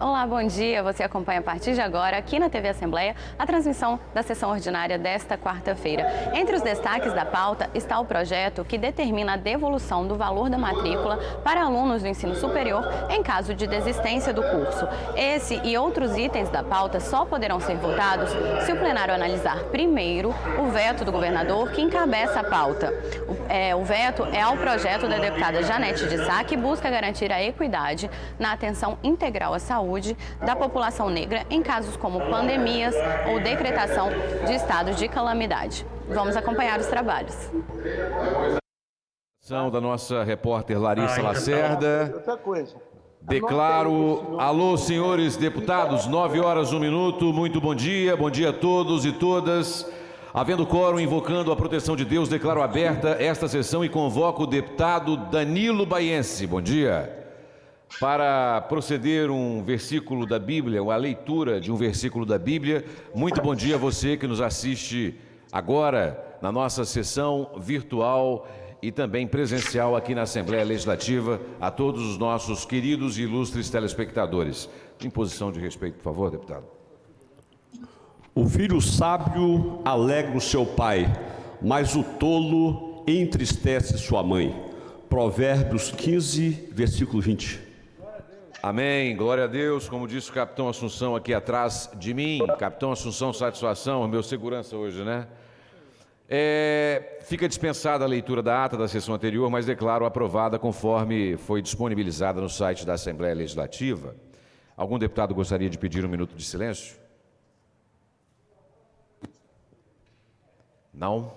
Olá, bom dia. Você acompanha a partir de agora, aqui na TV Assembleia, a transmissão da sessão ordinária desta quarta-feira. Entre os destaques da pauta está o projeto que determina a devolução do valor da matrícula para alunos do ensino superior em caso de desistência do curso. Esse e outros itens da pauta só poderão ser votados se o plenário analisar primeiro o veto do governador que encabeça a pauta. O veto é ao projeto da deputada Janete de Sá, que busca garantir a equidade na atenção integral à saúde da população negra em casos como pandemias ou decretação de estado de calamidade. Vamos acompanhar os trabalhos. Da nossa repórter Larissa Lacerda. Outra coisa. Declaro, alô senhores deputados, 9h01. Muito bom dia a todos e todas. Havendo quórum, invocando a proteção de Deus, declaro aberta esta sessão e convoco o deputado Danilo Baiense. Bom dia. Para proceder um versículo da Bíblia, a leitura de um versículo da Bíblia. Muito bom dia a você que nos assiste agora na nossa sessão virtual e também presencial aqui na Assembleia Legislativa, a todos os nossos queridos e ilustres telespectadores. Em posição de respeito, por favor, deputado. O filho sábio alegra o seu pai, mas o tolo entristece sua mãe. Provérbios 15, versículo 20. Amém, glória a Deus. Como disse o capitão Assunção aqui atrás de mim, capitão Assunção, satisfação, meu segurança hoje, né? Fica dispensada a leitura da ata da sessão anterior, mas declaro aprovada conforme foi disponibilizada no site da Assembleia Legislativa. Algum deputado gostaria de pedir um minuto de silêncio? Não?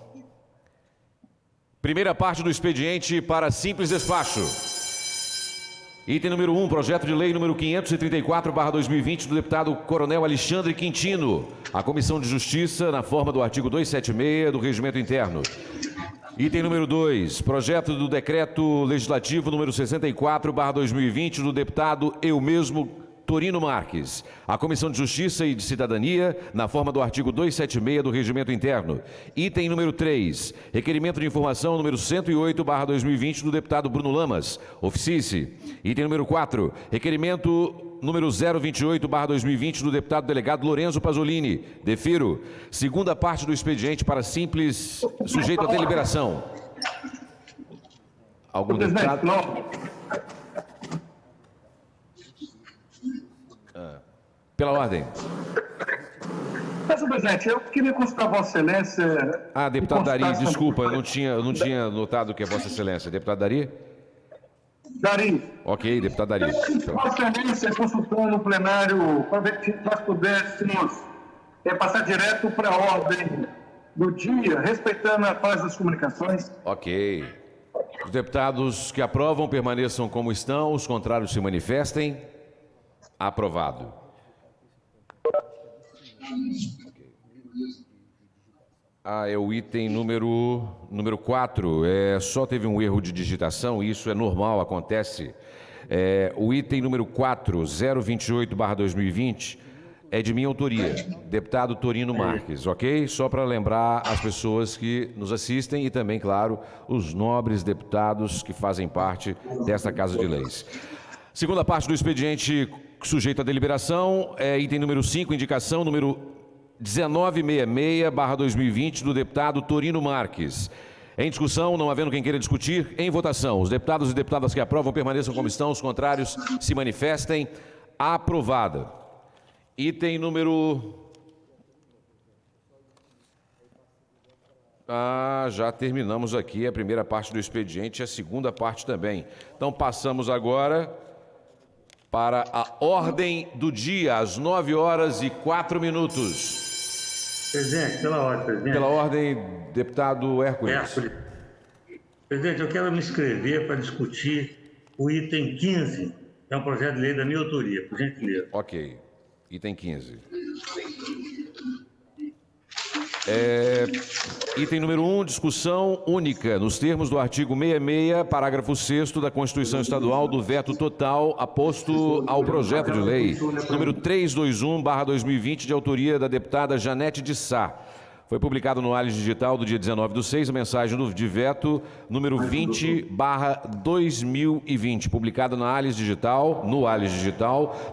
Primeira parte do expediente para simples despacho. Item número 1, projeto de lei número 534/2020 do deputado Coronel Alexandre Quintino. A Comissão de Justiça, na forma do artigo 276 do Regimento Interno. Item número 2, projeto do decreto legislativo número 64/2020 do deputado eu mesmo Torino Marques. A Comissão de Justiça e de Cidadania, na forma do artigo 276 do Regimento Interno. Item número 3, requerimento de informação número 108/2020 do deputado Bruno Lamas, oficie-se. Item número 4, requerimento número 028/2020 do deputado delegado Lorenzo Pasolini, defiro. Segunda parte do expediente para simples, sujeito à deliberação. Algum deputado? Pela ordem. Senhor presidente, eu queria consultar Vossa Excelência... Deputado Dari, desculpa, eu não tinha notado que é Vossa Excelência. Deputado Dari? Dari. Ok, deputado Dari. Vossa Excelência consultando o plenário para ver se nós pudéssemos passar direto para a ordem do dia, respeitando a paz das comunicações. Ok. Os deputados que aprovam permaneçam como estão, os contrários se manifestem. Aprovado. É o item número 4, só teve um erro de digitação, isso é normal, acontece. O item número 4, 028/2020, é de minha autoria, deputado Torino Marques, ok? Só para lembrar as pessoas que nos assistem e também, claro, os nobres deputados que fazem parte desta Casa de Leis. Segunda parte do expediente sujeito à deliberação, item número 5, indicação número 1966/2020 do deputado Torino Marques. Em discussão, não havendo quem queira discutir, em votação. Os deputados e deputadas que aprovam permaneçam como estão, os contrários se manifestem. Aprovada. Item número... já terminamos aqui a primeira parte do expediente e a segunda parte também. Então passamos agora para a ordem do dia, às 9h04. Presidente, pela ordem, presidente. Pela ordem, deputado Hércules. Presidente, eu quero me inscrever para discutir o item 15, é um projeto de lei da minha autoria, por gentileza. Ok, item 15. Item número 1, discussão única, nos termos do artigo 66, parágrafo 6º da Constituição Estadual, do veto total aposto ao projeto de lei número 321/2020, de autoria da deputada Janete de Sá. Foi publicado no Alis Digital do dia 19/6 a mensagem de veto número 20/2020, publicada no Alis Digital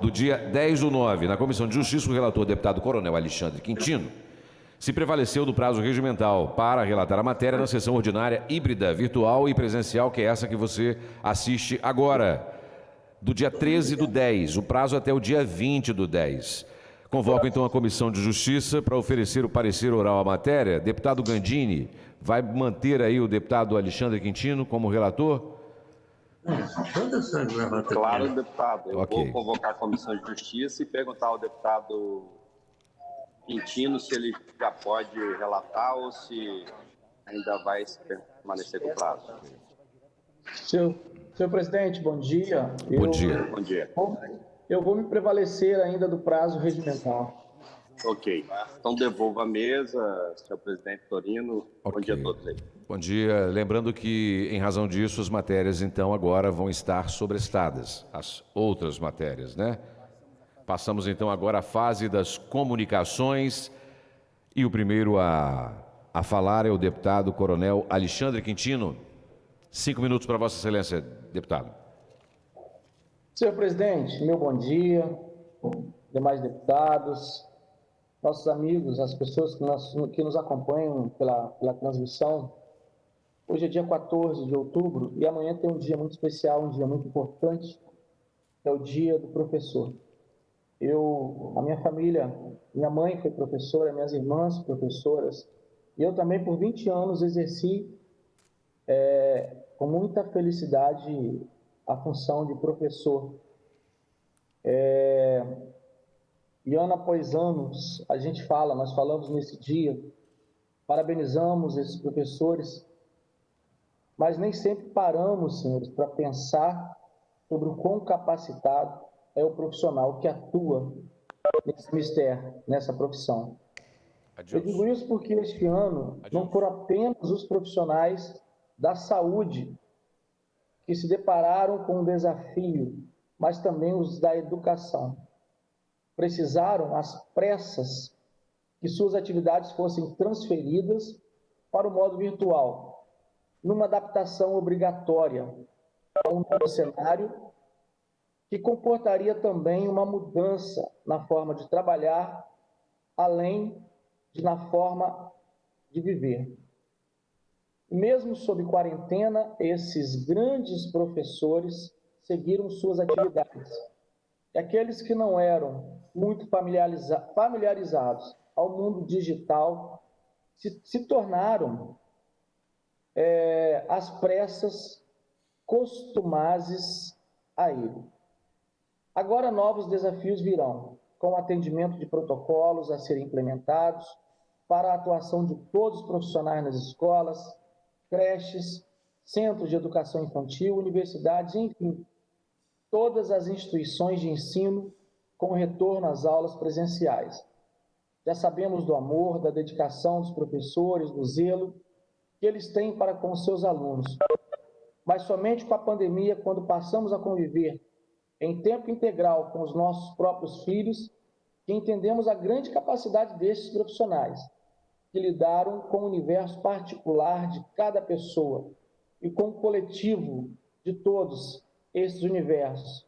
do dia 10/9. Na Comissão de Justiça, o relator, deputado Coronel Alexandre Quintino, se prevaleceu do prazo regimental para relatar a matéria na sessão ordinária híbrida, virtual e presencial, que é essa que você assiste agora, do dia 13/10, o prazo até o dia 20/10. Convoco então a Comissão de Justiça para oferecer o parecer oral à matéria. Deputado Gandini, vai manter aí o deputado Alexandre Quintino como relator? Claro, deputado. Eu Ok. vou convocar a Comissão de Justiça e perguntar ao deputado Quintino se ele já pode relatar ou se ainda vai permanecer com o prazo. Senhor presidente, bom dia. Bom dia. Bom dia. Eu vou me prevalecer ainda do prazo regimental. Ok. Então devolva a mesa, senhor presidente Torino. Ok. Bom dia a todos aí. Bom dia. Lembrando que, em razão disso, as matérias, então, agora vão estar sobrestadas, as outras matérias, né? Passamos, então, agora à fase das comunicações. E o primeiro a falar é o deputado Coronel Alexandre Quintino. 5 minutos para Vossa Excelência, deputado. Senhor presidente, meu bom dia, demais deputados, nossos amigos, as pessoas que nos acompanham pela transmissão. Hoje é dia 14 de outubro e amanhã tem um dia muito especial, um dia muito importante, é o dia do professor. A minha família, minha mãe foi professora, minhas irmãs professoras, e eu também por 20 anos exerci com muita felicidade a função de professor. E ano após anos, nós falamos nesse dia, parabenizamos esses professores, mas nem sempre paramos, senhores, para pensar sobre o quão capacitado é o profissional que atua nesse mistério, nessa profissão. Eu digo isso porque este ano não foram apenas os profissionais da saúde que se depararam com um desafio, mas também os da educação. Precisaram, às pressas, que suas atividades fossem transferidas para o modo virtual, numa adaptação obrigatória a um novo cenário que comportaria também uma mudança na forma de trabalhar, além de na forma de viver. Mesmo sob quarentena, esses grandes professores seguiram suas atividades. E aqueles que não eram muito familiarizados ao mundo digital se tornaram, às pressas, costumazes a ele. Agora novos desafios virão, com o atendimento de protocolos a serem implementados para a atuação de todos os profissionais nas escolas, creches, centros de educação infantil, universidades, enfim, todas as instituições de ensino com retorno às aulas presenciais. Já sabemos do amor, da dedicação dos professores, do zelo que eles têm para com seus alunos. Mas somente com a pandemia, quando passamos a conviver em tempo integral com os nossos próprios filhos, que entendemos a grande capacidade desses profissionais, que lidaram com o universo particular de cada pessoa e com o coletivo de todos esses universos,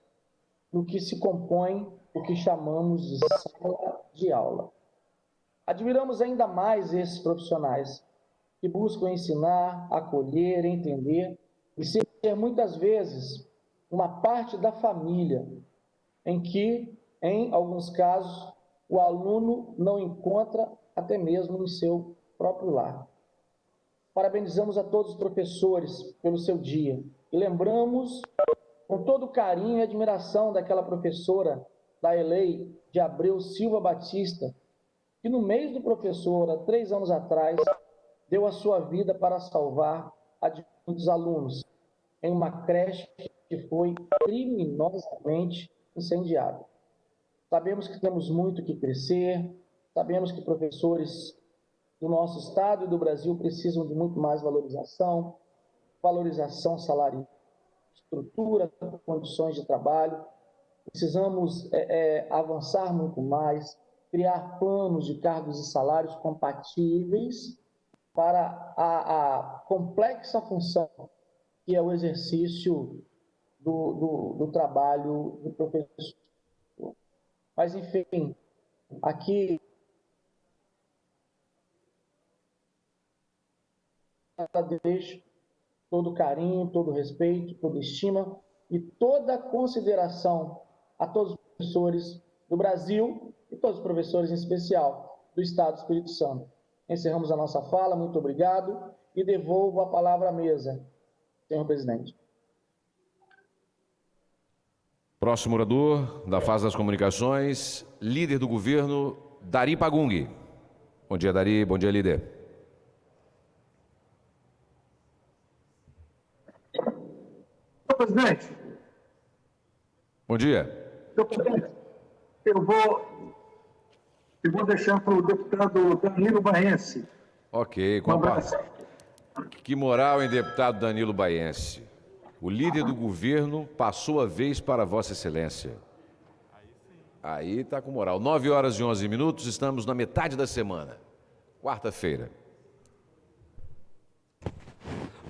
no que se compõe o que chamamos de sala de aula. Admiramos ainda mais esses profissionais que buscam ensinar, acolher, entender e ser muitas vezes uma parte da família, em que, em alguns casos, o aluno não encontra até mesmo no seu próprio lar. Parabenizamos a todos os professores pelo seu dia e lembramos com todo carinho e admiração daquela professora da ELEI de Abreu Silva Batista, que no mês do professor, há 3 anos atrás, deu a sua vida para salvar a de muitos alunos em uma creche que foi criminosamente incendiada. Sabemos que temos muito que crescer, sabemos que professores do nosso estado e do Brasil precisam de muito mais valorização salarial, estrutura, condições de trabalho. Precisamos avançar muito mais, criar planos de cargos e salários compatíveis para a complexa função que é o exercício do trabalho do professor. Mas, enfim, aqui deixo todo carinho, todo respeito, toda estima e toda consideração a todos os professores do Brasil e todos os professores, em especial, do Estado do Espírito Santo. Encerramos a nossa fala, muito obrigado, e devolvo a palavra à mesa, senhor presidente. Próximo orador da fase das comunicações, líder do governo, Dari Pagung. Bom dia, Dari. Bom dia, líder. Senhor presidente. Bom dia. Senhor presidente, eu vou deixar para o deputado Danilo Baense. Ok, com Um a abraço. Que moral, hein, deputado Danilo Baense? O líder do governo passou a vez para Vossa Excelência. Aí está com moral. 9 horas e 11 minutos, estamos na metade da semana. Quarta-feira.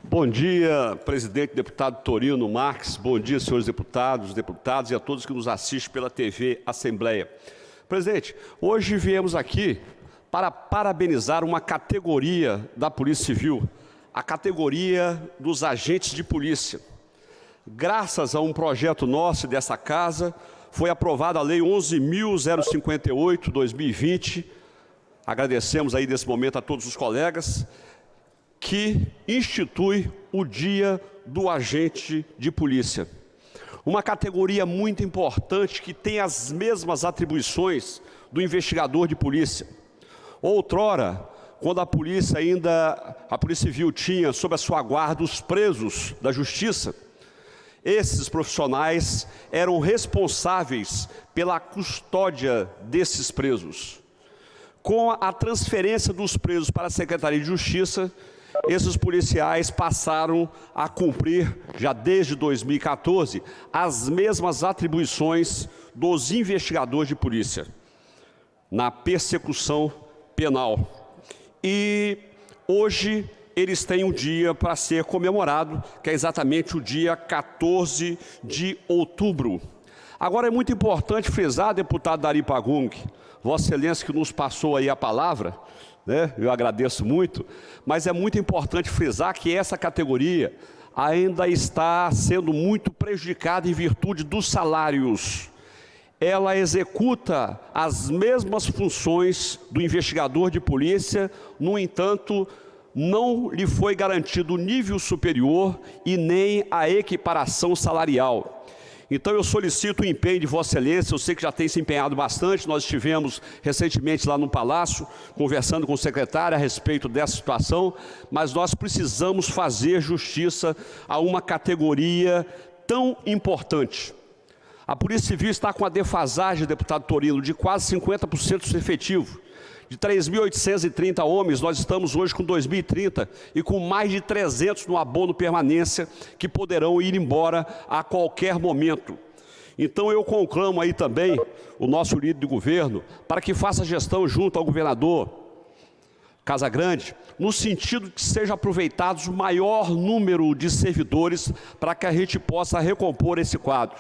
Bom dia, presidente deputado Torino Marques. Bom dia, senhores deputados e a todos que nos assistem pela TV Assembleia. Presidente, hoje viemos aqui para parabenizar uma categoria da Polícia Civil, a categoria dos agentes de polícia. Graças a um projeto nosso dessa casa, foi aprovada a Lei 11.058/2020. Agradecemos aí nesse momento a todos os colegas, que institui o Dia do Agente de Polícia. Uma categoria muito importante que tem as mesmas atribuições do investigador de polícia. Outrora, quando a Polícia Civil tinha sob a sua guarda os presos da Justiça, esses profissionais eram responsáveis pela custódia desses presos. Com a transferência dos presos para a Secretaria de Justiça, esses policiais passaram a cumprir, já desde 2014, as mesmas atribuições dos investigadores de polícia na persecução penal. E hoje eles têm um dia para ser comemorado, que é exatamente o dia 14 de outubro. Agora é muito importante frisar, deputado Dari Pagung, Vossa Excelência que nos passou aí a palavra, né? Eu agradeço muito, mas é muito importante frisar que essa categoria ainda está sendo muito prejudicada em virtude dos salários. Ela executa as mesmas funções do investigador de polícia, no entanto, não lhe foi garantido nível superior e nem a equiparação salarial. Então eu solicito o empenho de Vossa Excelência, eu sei que já tem se empenhado bastante, nós estivemos recentemente lá no Palácio, conversando com o secretário a respeito dessa situação, mas nós precisamos fazer justiça a uma categoria tão importante. A Polícia Civil está com a defasagem, deputado Torino, de quase 50% do seu efetivo. De 3.830 homens, nós estamos hoje com 2030 e com mais de 300 no abono permanência que poderão ir embora a qualquer momento. Então eu conclamo aí também o nosso líder de governo para que faça gestão junto ao governador Casagrande, no sentido de que seja aproveitado o maior número de servidores para que a gente possa recompor esse quadro.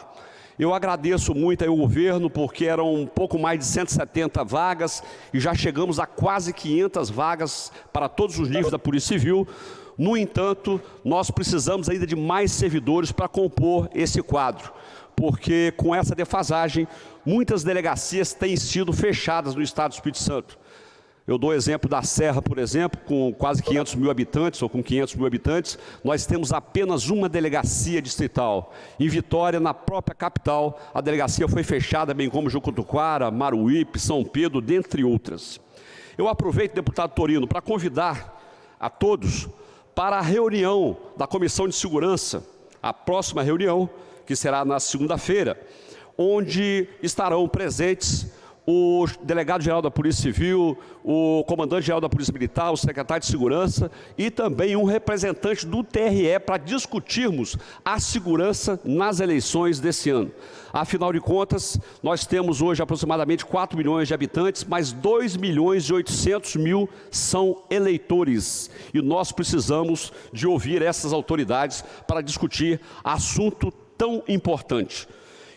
Eu agradeço muito ao governo, porque eram um pouco mais de 170 vagas e já chegamos a quase 500 vagas para todos os níveis da Polícia Civil. No entanto, nós precisamos ainda de mais servidores para compor esse quadro, porque com essa defasagem, muitas delegacias têm sido fechadas no Estado do Espírito Santo. Eu dou o exemplo da Serra, por exemplo, com quase 500 mil habitantes, ou com 500 mil habitantes, nós temos apenas uma delegacia distrital. Em Vitória, na própria capital, a delegacia foi fechada, bem como Jucutuquara, Maruípe, São Pedro, dentre outras. Eu aproveito, deputado Torino, para convidar a todos para a reunião da Comissão de Segurança, a próxima reunião, que será na segunda-feira, onde estarão presentes o delegado-geral da Polícia Civil, o comandante-geral da Polícia Militar, o secretário de Segurança e também um representante do TRE para discutirmos a segurança nas eleições desse ano. Afinal de contas, nós temos hoje aproximadamente 4 milhões de habitantes, mas 2.800.000 são eleitores. E nós precisamos de ouvir essas autoridades para discutir assunto tão importante.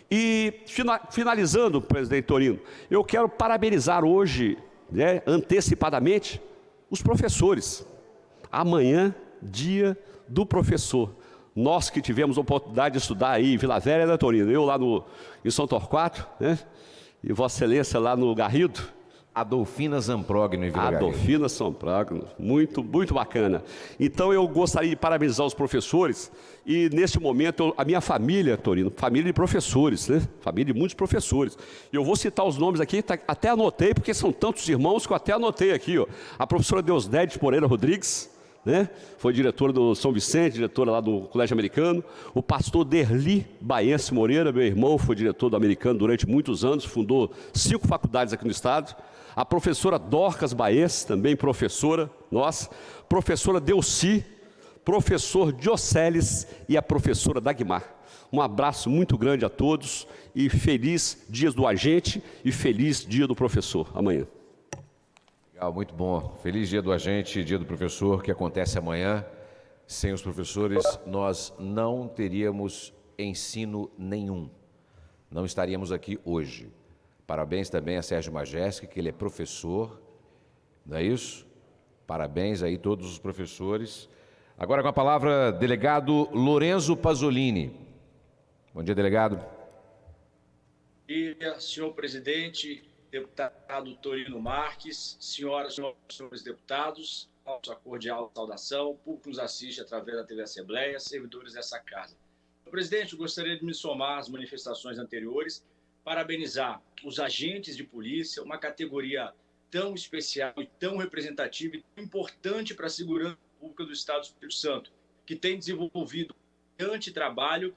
E, finalizando, presidente Torino, eu quero parabenizar hoje, antecipadamente, os professores. Amanhã, dia do professor. Nós que tivemos a oportunidade de estudar aí em Vila Velha, né, Torino? Eu lá em São Torquato, né? E Vossa Excelência lá no Garrido. Adolfina Zamprogno em Vila Garrido. Adolfina Zamprogno, muito, muito bacana. Então eu gostaria de parabenizar os professores e neste momento a minha família, Torino, família de professores, né? Família de muitos professores. E eu vou citar os nomes aqui, até anotei, porque são tantos irmãos que eu até anotei aqui, ó. A professora Deusdede Moreira Rodrigues, né? Foi diretora do São Vicente, diretora lá do Colégio Americano. O pastor Derli Baense Moreira, meu irmão, foi diretor do Americano durante muitos anos, fundou 5 faculdades aqui no estado. A professora Dorcas Baense, também professora nossa. Professora Delci, professor Dioceles e a professora Dagmar. Um abraço muito grande a todos e feliz Dia do Agente e feliz Dia do Professor amanhã. Legal, muito bom. Feliz Dia do Agente, Dia do Professor, que acontece amanhã. Sem os professores, nós não teríamos ensino nenhum. Não estaríamos aqui hoje. Parabéns também a Sérgio Majeski, que ele é professor, não é isso? Parabéns aí a todos os professores. Agora com a palavra, delegado Lorenzo Pasolini. Bom dia, delegado. Bom dia, senhor presidente, deputado Torino Marques, senhoras e senhores deputados, nossa cordial saudação, público que nos assiste através da TV Assembleia, servidores dessa casa. Presidente, eu gostaria de me somar às manifestações anteriores, parabenizar os agentes de polícia, uma categoria tão especial e tão representativa e tão importante para a segurança pública do Estado do Espírito Santo, que tem desenvolvido bastante trabalho,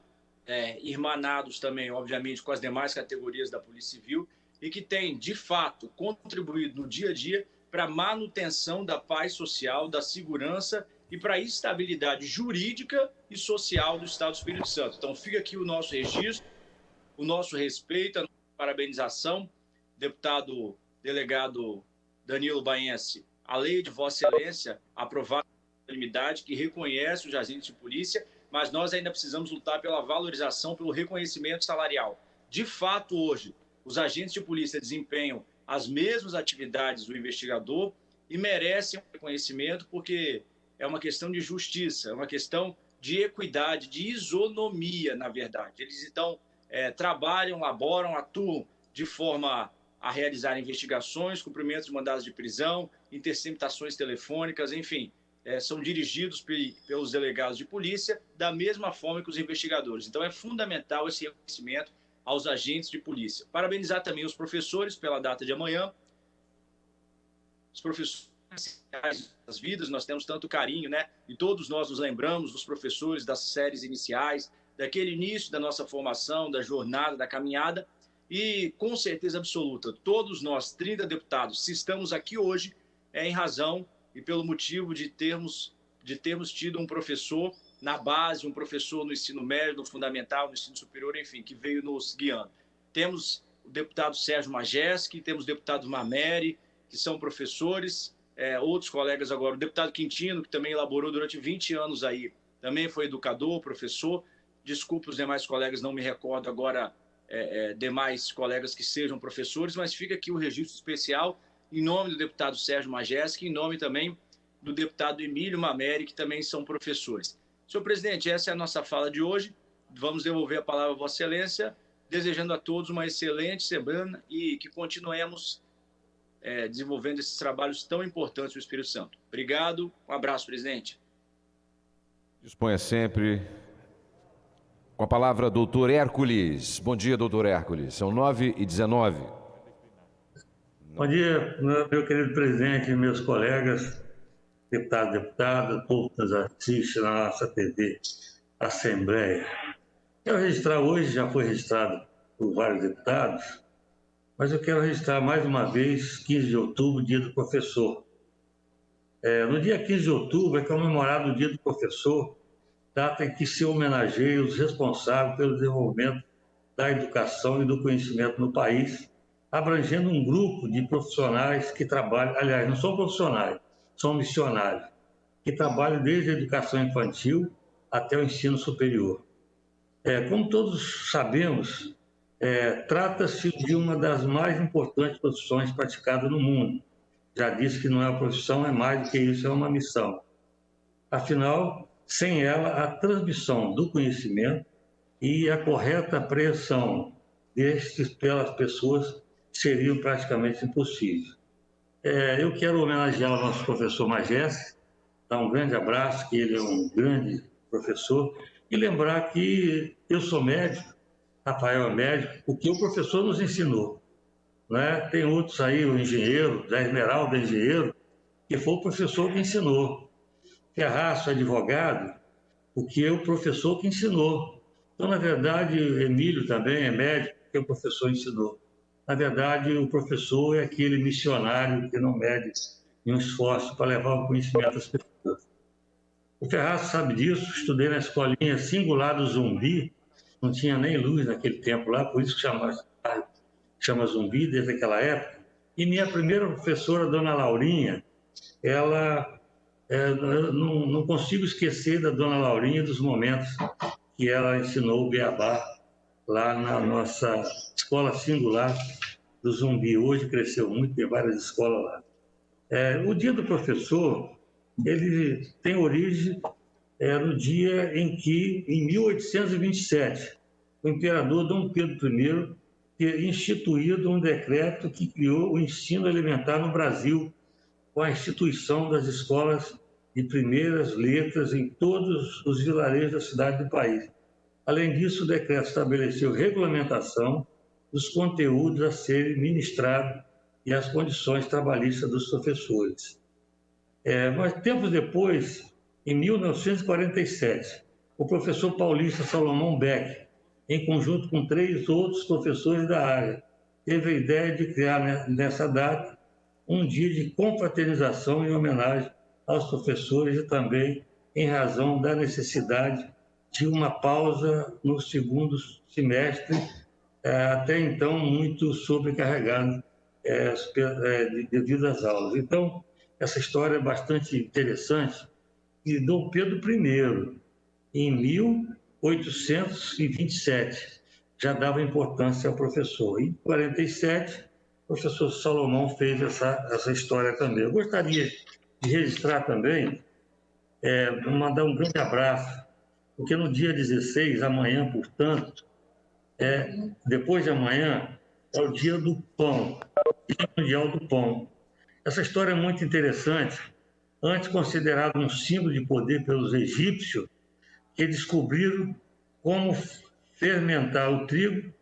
irmanados também, obviamente, com as demais categorias da Polícia Civil, e que tem, de fato, contribuído no dia a dia para a manutenção da paz social, da segurança e para a estabilidade jurídica e social do Estado do Espírito Santo. Então, fica aqui o nosso registro, o nosso respeito, a nossa parabenização, deputado delegado Danilo Baense, a lei de Vossa Excelência, aprovada por unanimidade, que reconhece os agentes de polícia, mas nós ainda precisamos lutar pela valorização, pelo reconhecimento salarial. De fato, hoje, os agentes de polícia desempenham as mesmas atividades do investigador e merecem um reconhecimento porque é uma questão de justiça, é uma questão de equidade, de isonomia, na verdade. Eles, então, trabalham, laboram, atuam de forma a realizar investigações, cumprimentos de mandados de prisão, interceptações telefônicas, enfim, são dirigidos pelos delegados de polícia da mesma forma que os investigadores. Então, é fundamental esse reconhecimento aos agentes de polícia. Parabenizar também os professores pela data de amanhã. Os professores das vidas, nós temos tanto carinho, né? E todos nós nos lembramos dos professores das séries iniciais, daquele início da nossa formação, da jornada, da caminhada, e com certeza absoluta, todos nós, 30 deputados, se estamos aqui hoje, é em razão e pelo motivo de termos tido um professor na base, um professor no ensino médio, no fundamental, no ensino superior, enfim, que veio nos guiando. Temos o deputado Sérgio Majeski, temos o deputado Mameri, que são professores, outros colegas agora, o deputado Quintino, que também elaborou durante 20 anos aí, também foi educador, professor. Desculpe os demais colegas, não me recordo agora demais colegas que sejam professores, mas fica aqui o registro especial em nome do deputado Sérgio Majeski, em nome também do deputado Emílio Mameri, que também são professores. Senhor presidente, essa é a nossa fala de hoje. Vamos devolver a palavra a Vossa Excelência, desejando a todos uma excelente semana e que continuemos desenvolvendo esses trabalhos tão importantes no Espírito Santo. Obrigado, um abraço, presidente. Disponha sempre. Com a palavra, doutor Hércules. Bom dia, doutor Hércules. São 9h19. Bom dia, meu querido presidente, meus colegas, deputado, povo que nos assiste na nossa TV Assembleia. Quero registrar hoje, já foi registrado por vários deputados, mas eu quero registrar mais uma vez 15 de outubro, Dia do Professor. No dia 15 de outubro é comemorado o Dia do Professor, data em que se homenageia os responsáveis pelo desenvolvimento da educação e do conhecimento no país, abrangendo um grupo de profissionais que trabalham, aliás, não são profissionais, são missionários, que trabalham desde a educação infantil até o ensino superior. Como todos sabemos, trata-se de uma das mais importantes profissões praticadas no mundo. Já disse que não é uma profissão, é mais do que isso, é uma missão. Afinal, sem ela, a transmissão do conhecimento e a correta apreensão destes pelas pessoas seriam praticamente impossíveis. Eu quero homenagear o nosso professor Magés, dar um grande abraço, que ele é um grande professor, e lembrar que eu sou médico, Rafael é médico, o que o professor nos ensinou. Né? Tem outros aí, o engenheiro, da Esmeralda engenheiro, que foi o professor que ensinou. Ferraço, advogado, o que é o professor que ensinou. Então, na verdade, o Emílio também é médico, que o professor ensinou. Na verdade, o professor é aquele missionário que não mede nenhum esforço para levar o conhecimento às pessoas. O Ferraço sabe disso, estudei na escolinha singular do Zumbi, não tinha nem luz naquele tempo lá, por isso que chama Zumbi desde aquela época. E minha primeira professora, Dona Laurinha, ela... não consigo esquecer da Dona Laurinha dos momentos que ela ensinou o beabá lá na nossa escola singular do Zumbi. Hoje cresceu muito, tem várias escolas lá. O Dia do Professor, ele tem origem no dia em que, em 1827, o imperador Dom Pedro I ter instituído um decreto que criou o ensino elementar no Brasil, com a instituição das escolas de primeiras letras em todos os vilarejos da cidade do país. Além disso, o decreto estabeleceu regulamentação dos conteúdos a serem ministrados e as condições trabalhistas dos professores. Mas tempos depois, em 1947, o professor paulista Salomão Beck, em conjunto com 3 outros professores da área, teve a ideia de criar nessa data um dia de confraternização em homenagem aos professores e também em razão da necessidade de uma pausa no segundo semestre, até então muito sobrecarregado devido às aulas. Então, essa história é bastante interessante. E Dom Pedro I, em 1827, já dava importância ao professor. Em 47, o professor Salomão fez essa história também. Eu gostaria de registrar também, mandar um grande abraço, porque no dia 16, amanhã, portanto, depois de amanhã, é o Dia do Pão, Dia Mundial do Pão. Essa história é muito interessante, antes considerado um símbolo de poder pelos egípcios, que descobriram como fermentar o trigo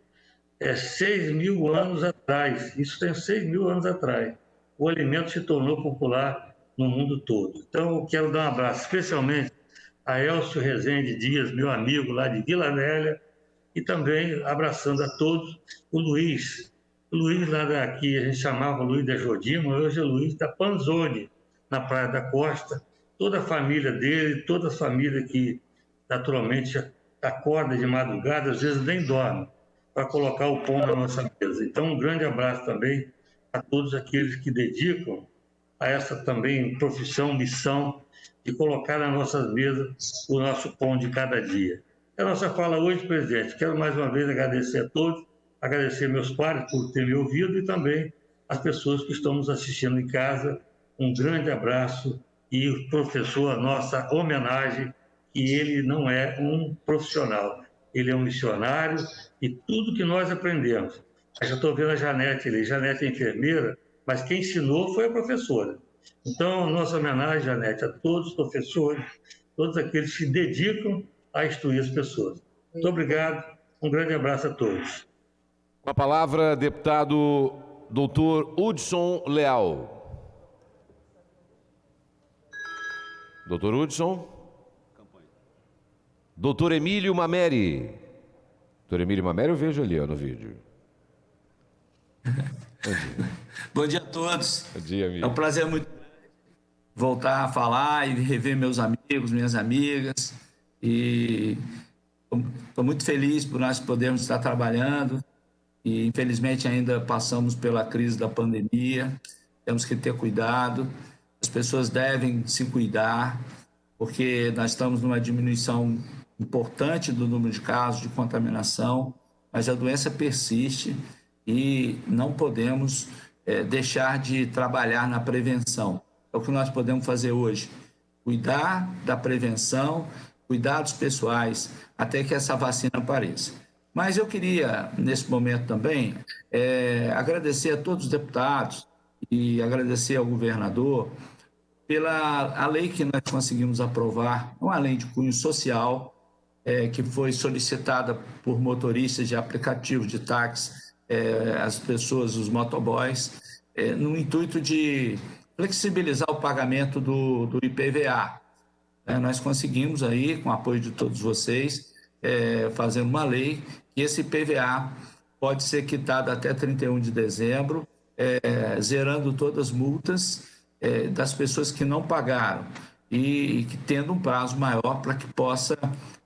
6.000 anos atrás. Isso tem 6.000 anos atrás. O alimento se tornou popular no mundo todo. Então, eu quero dar um abraço especialmente a Elcio Rezende Dias, meu amigo lá de Vila Velha, e também abraçando a todos o Luiz. O Luiz lá daqui, a gente chamava Luiz da Jodima, hoje é Luiz da Panzoni, na Praia da Costa. Toda a família dele, toda a família que naturalmente acorda de madrugada, às vezes nem dorme, para colocar o pão na nossa mesa. Então, um grande abraço também a todos aqueles que dedicam a essa também profissão, missão, de colocar na nossas mesas o nosso pão de cada dia. É a nossa fala hoje, presidente. Quero mais uma vez agradecer a todos, agradecer meus pares por terem me ouvido e também as pessoas que estão nos assistindo em casa. Um grande abraço e o professor, a nossa homenagem, que ele não é um profissional, ele é um missionário e tudo que nós aprendemos. Eu já estou vendo a Janete ali, Janete é enfermeira, mas quem ensinou foi a professora. Então, nossa homenagem, Janete, a todos os professores, todos aqueles que se dedicam a instruir as pessoas. Muito obrigado, um grande abraço a todos. Com a palavra, deputado doutor Hudson Leal. Doutor Hudson. Doutor Emílio Mameri. Doutor Emílio Mameri eu vejo ali no vídeo. Bom dia a todos. Bom dia, amigo. É um prazer muito voltar a falar e rever meus amigos, minhas amigas. E estou muito feliz por nós podermos estar trabalhando. E, infelizmente, ainda passamos pela crise da pandemia. Temos que ter cuidado. As pessoas devem se cuidar, porque nós estamos numa diminuição importante do número de casos de contaminação, mas a doença persiste e não podemos deixar de trabalhar na prevenção. É o que nós podemos fazer hoje. Cuidar da prevenção, cuidados pessoais, até que essa vacina apareça. Mas eu queria, nesse momento também, agradecer a todos os deputados e agradecer ao governador pela lei que nós conseguimos aprovar, uma lei de cunho social, que foi solicitada por motoristas de aplicativos de táxi, as pessoas, os motoboys, no intuito de flexibilizar o pagamento do IPVA. Nós conseguimos aí, com o apoio de todos vocês, fazer uma lei que esse IPVA pode ser quitado até 31 de dezembro, zerando todas as multas das pessoas que não pagaram e que tendo um prazo maior para que possa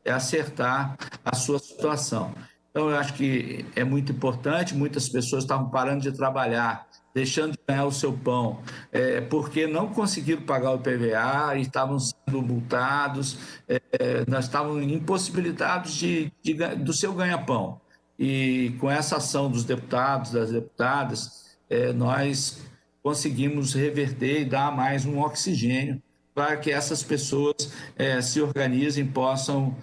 acertar a sua situação. Então, eu acho que é muito importante, muitas pessoas estavam parando de trabalhar, deixando de ganhar o seu pão, porque não conseguiram pagar o IPVA e estavam sendo multados, nós estávamos impossibilitados do seu ganha-pão. E com essa ação dos deputados, das deputadas, nós conseguimos reverter e dar mais um oxigênio para que essas pessoas se organizem e possam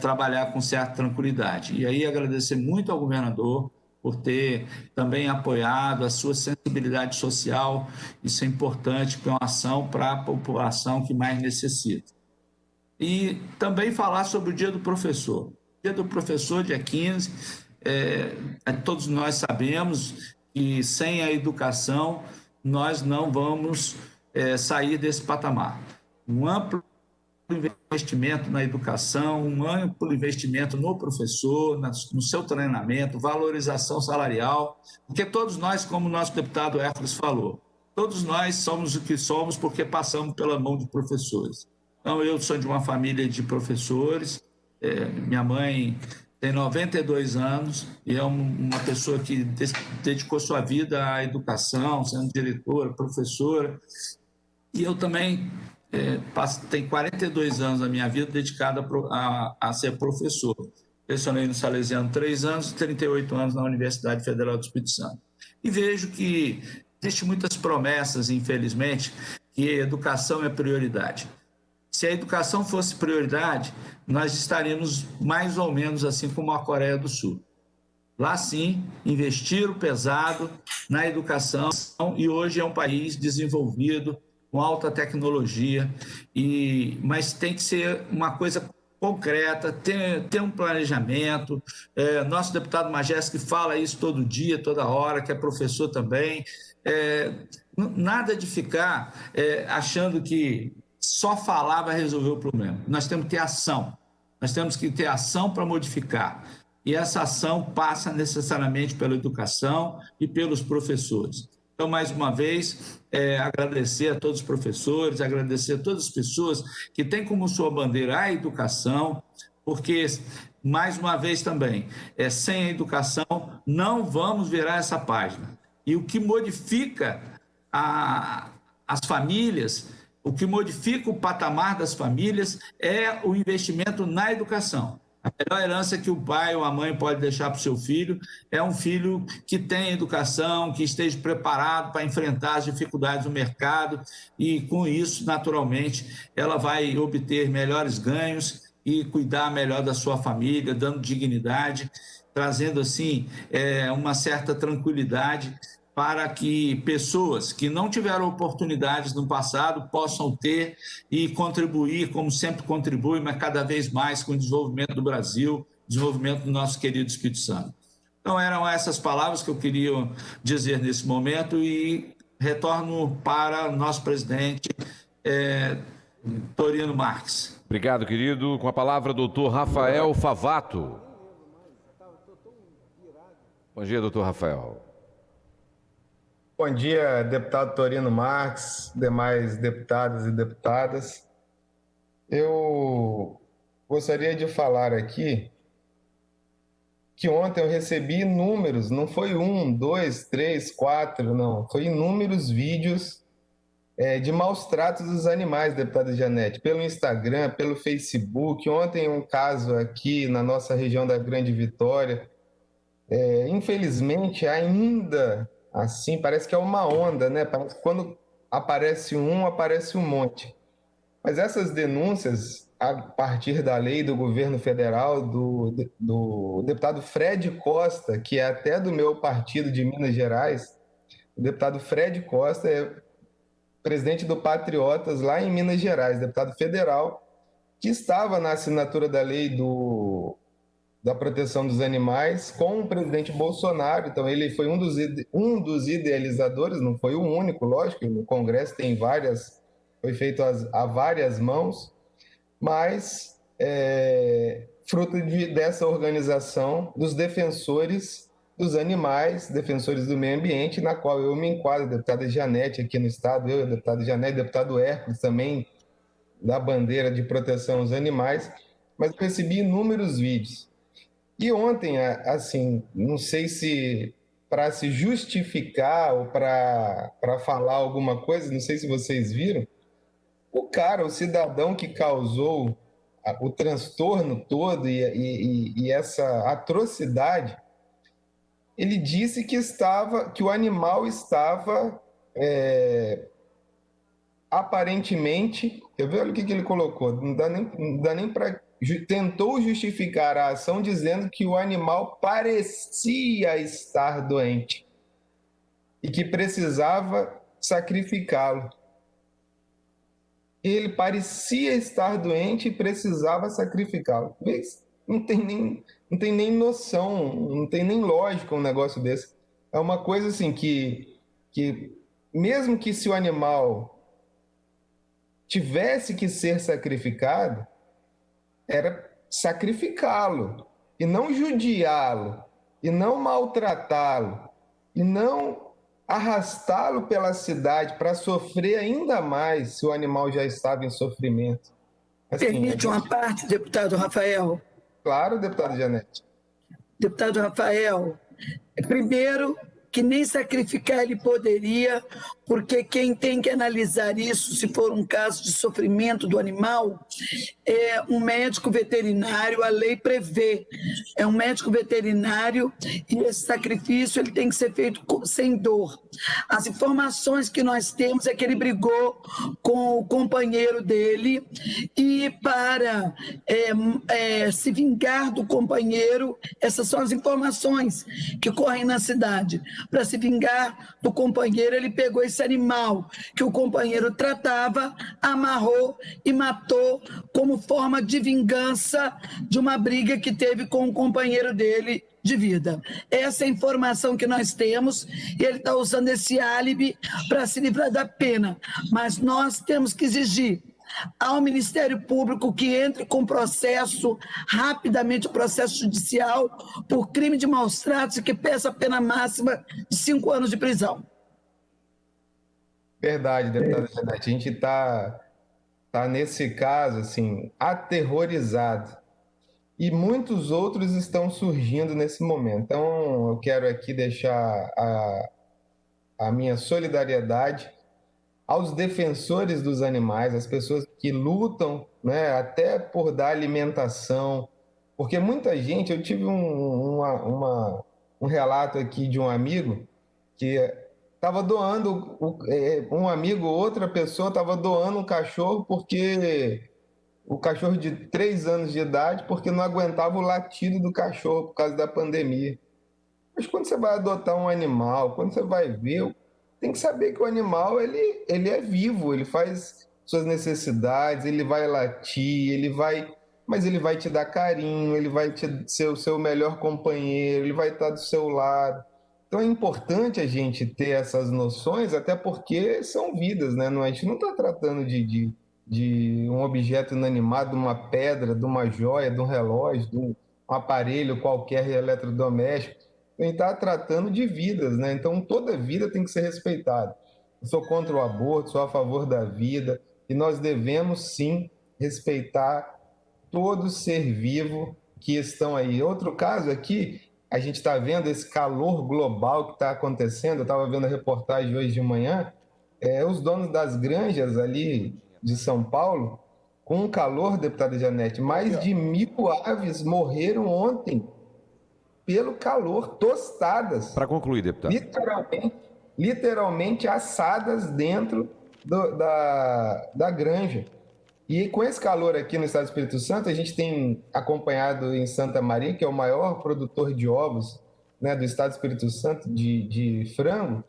trabalhar com certa tranquilidade. E aí agradecer muito ao governador por ter também apoiado a sua sensibilidade social. Isso é importante, que é uma ação para a população que mais necessita. E também falar sobre o Dia do Professor. Dia do Professor, dia 15, todos nós sabemos que sem a educação nós não vamos sair desse patamar. Um amplo investimento na educação, um amplo investimento no professor, no seu treinamento, valorização salarial, porque todos nós, como o nosso deputado Hércules falou, todos nós somos o que somos porque passamos pela mão de professores. Então, eu sou de uma família de professores, minha mãe tem 92 anos e é uma pessoa que dedicou sua vida à educação, sendo diretora, professora. E eu também tenho 42 anos da minha vida dedicada a ser professor. Lecionei no Salesiano 3 anos e 38 anos na Universidade Federal do Espírito Santo. E vejo que existem muitas promessas, infelizmente, que a educação é prioridade. Se a educação fosse prioridade, nós estaríamos mais ou menos assim como a Coreia do Sul. Lá sim, investiram pesado na educação e hoje é um país desenvolvido, com alta tecnologia, mas tem que ser uma coisa concreta, ter um planejamento. Nosso deputado Majewski fala isso todo dia, toda hora, que é professor também. Nada de ficar achando que só falar vai resolver o problema. Nós temos que ter ação. Nós temos que ter ação para modificar. E essa ação passa necessariamente pela educação e pelos professores. Então, mais uma vez, agradecer a todos os professores, agradecer a todas as pessoas que têm como sua bandeira a educação, porque, mais uma vez também, sem a educação não vamos virar essa página. E o que modifica as famílias, o que modifica o patamar das famílias é o investimento na educação. A melhor herança que o pai ou a mãe pode deixar para o seu filho é um filho que tenha educação, que esteja preparado para enfrentar as dificuldades do mercado e, com isso, naturalmente, ela vai obter melhores ganhos e cuidar melhor da sua família, dando dignidade, trazendo, assim, uma certa tranquilidade para que pessoas que não tiveram oportunidades no passado possam ter e contribuir, como sempre contribuem, mas cada vez mais com o desenvolvimento do Brasil, desenvolvimento do nosso querido Espírito Santo. Então, eram essas palavras que eu queria dizer nesse momento e retorno para o nosso presidente, Torino Marques. Obrigado, querido. Com a palavra, doutor Rafael Favato. Bom dia, doutor Rafael. Bom dia, deputado Torino Marques, demais deputados e deputadas. Eu gostaria de falar aqui que ontem eu recebi inúmeros, não foi 1, 2, 3, 4, não, foi inúmeros vídeos de maus tratos dos animais, deputada Janete, pelo Instagram, pelo Facebook. Ontem um caso aqui na nossa região da Grande Vitória. Infelizmente, ainda assim, parece que é uma onda, né? Parece que quando aparece um monte. Mas essas denúncias, a partir da lei do governo federal, do deputado Fred Costa, que é até do meu partido de Minas Gerais, o deputado Fred Costa é presidente do Patriotas lá em Minas Gerais, deputado federal, que estava na assinatura da lei da proteção dos animais com o presidente Bolsonaro. Então ele foi um dos idealizadores, não foi o único, lógico, no Congresso tem várias, foi feito a várias mãos, mas fruto dessa organização dos defensores dos animais, defensores do meio ambiente, na qual eu me enquadro, a deputada Janete aqui no estado, eu, a deputada Janete, deputado Hércules também, da bandeira de proteção aos animais, mas eu recebi inúmeros vídeos. E ontem, assim, não sei se para se justificar ou para falar alguma coisa, não sei se vocês viram, o cidadão que causou o transtorno todo e essa atrocidade, ele disse que o animal estava aparentemente, quer ver? Olha o que ele colocou, não dá nem para... Tentou justificar a ação dizendo que o animal parecia estar doente e que precisava sacrificá-lo. Ele parecia estar doente e precisava sacrificá-lo. Não tem nem noção, não tem nem lógica um negócio desse. É uma coisa assim que mesmo que se o animal tivesse que ser sacrificado, era sacrificá-lo, e não judiá-lo, e não maltratá-lo, e não arrastá-lo pela cidade para sofrer ainda mais se o animal já estava em sofrimento. Assim, permite uma parte, deputado Rafael? Claro, deputada Janete. Deputado Rafael, primeiro que nem sacrificar ele poderia, porque quem tem que analisar isso, se for um caso de sofrimento do animal, é um médico veterinário, a lei prevê, é um médico veterinário e esse sacrifício ele tem que ser feito sem dor. As informações que nós temos é que ele brigou com o companheiro dele e para se vingar do companheiro, essas são as informações que correm na cidade. Para se vingar do companheiro, ele pegou esse animal que o companheiro tratava, amarrou e matou como forma de vingança de uma briga que teve com o companheiro dele de vida. Essa é a informação que nós temos e ele está usando esse álibi para se livrar da pena. Mas nós temos que exigir ao Ministério Público que entre com processo, rapidamente o processo judicial, por crime de maus tratos e que peça a pena máxima de 5 anos de prisão. Verdade, deputada Janete. A gente está nesse caso, assim, aterrorizado. E muitos outros estão surgindo nesse momento. Então, eu quero aqui deixar a minha solidariedade aos defensores dos animais, às pessoas que lutam, né, até por dar alimentação, porque muita gente, eu tive um relato aqui de um amigo que estava doando, um amigo, outra pessoa estava doando um cachorro porque o cachorro de 3 anos de idade, porque não aguentava o latido do cachorro por causa da pandemia. Mas quando você vai adotar um animal, quando você vai ver, tem que saber que o animal ele é vivo, ele faz suas necessidades, ele vai latir, mas ele vai te dar carinho, ele vai ser o seu melhor companheiro, ele vai estar do seu lado. Então é importante a gente ter essas noções, até porque são vidas, né? A gente não está tratando de um objeto inanimado, de uma pedra, de uma joia, de um relógio, de um aparelho qualquer eletrodoméstico. a gente está tratando de vidas, né? Então toda vida tem que ser respeitada. Eu sou contra o aborto, sou a favor da vida, e nós devemos sim respeitar todo ser vivo que estão aí. Outro caso aqui, a gente está vendo esse calor global que está acontecendo. Eu estava vendo a reportagem hoje de manhã, os donos das granjas ali de São Paulo, com um calor, deputada Janete, mais de 1.000 aves morreram ontem pelo calor, tostadas. Para concluir, deputado. Literalmente assadas dentro da granja. E com esse calor aqui no estado do Espírito Santo, a gente tem acompanhado em Santa Maria, que é o maior produtor de ovos, né, do estado do Espírito Santo, de frango,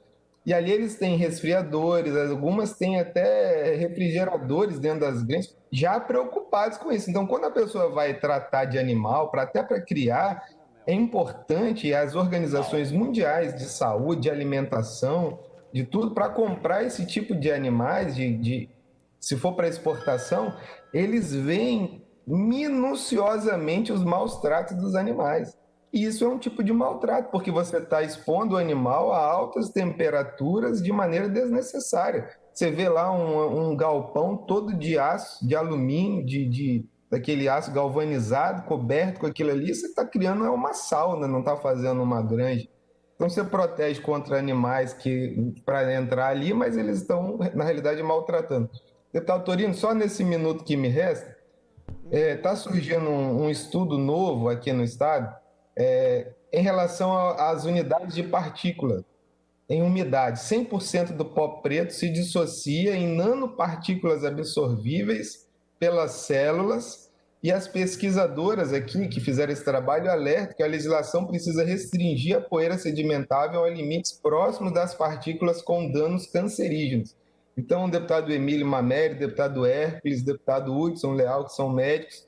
e ali eles têm resfriadores, algumas têm até refrigeradores dentro das granjas, já preocupados com isso. Então, quando a pessoa vai tratar de animal, até para criar, é importante as organizações mundiais de saúde, de alimentação, de tudo, para comprar esse tipo de animais, se for para exportação, eles veem minuciosamente os maus tratos dos animais. E isso é um tipo de maltrato, porque você está expondo o animal a altas temperaturas de maneira desnecessária. Você vê lá um galpão todo de aço, de alumínio, daquele aço galvanizado, coberto com aquilo ali, você está criando uma sauna, não está fazendo uma granja. Então você protege contra animais para entrar ali, mas eles estão, na realidade, maltratando. Deputado Torino, só nesse minuto que me resta, está surgindo um estudo novo aqui no estado em relação às unidades de partícula em umidade. 100% do pó preto se dissocia em nanopartículas absorvíveis pelas células, e as pesquisadoras aqui que fizeram esse trabalho alertam que a legislação precisa restringir a poeira sedimentável a limites próximos das partículas com danos cancerígenos. Então, o deputado Emílio Mameri, deputado Hércules, deputado Hudson Leal, que são médicos,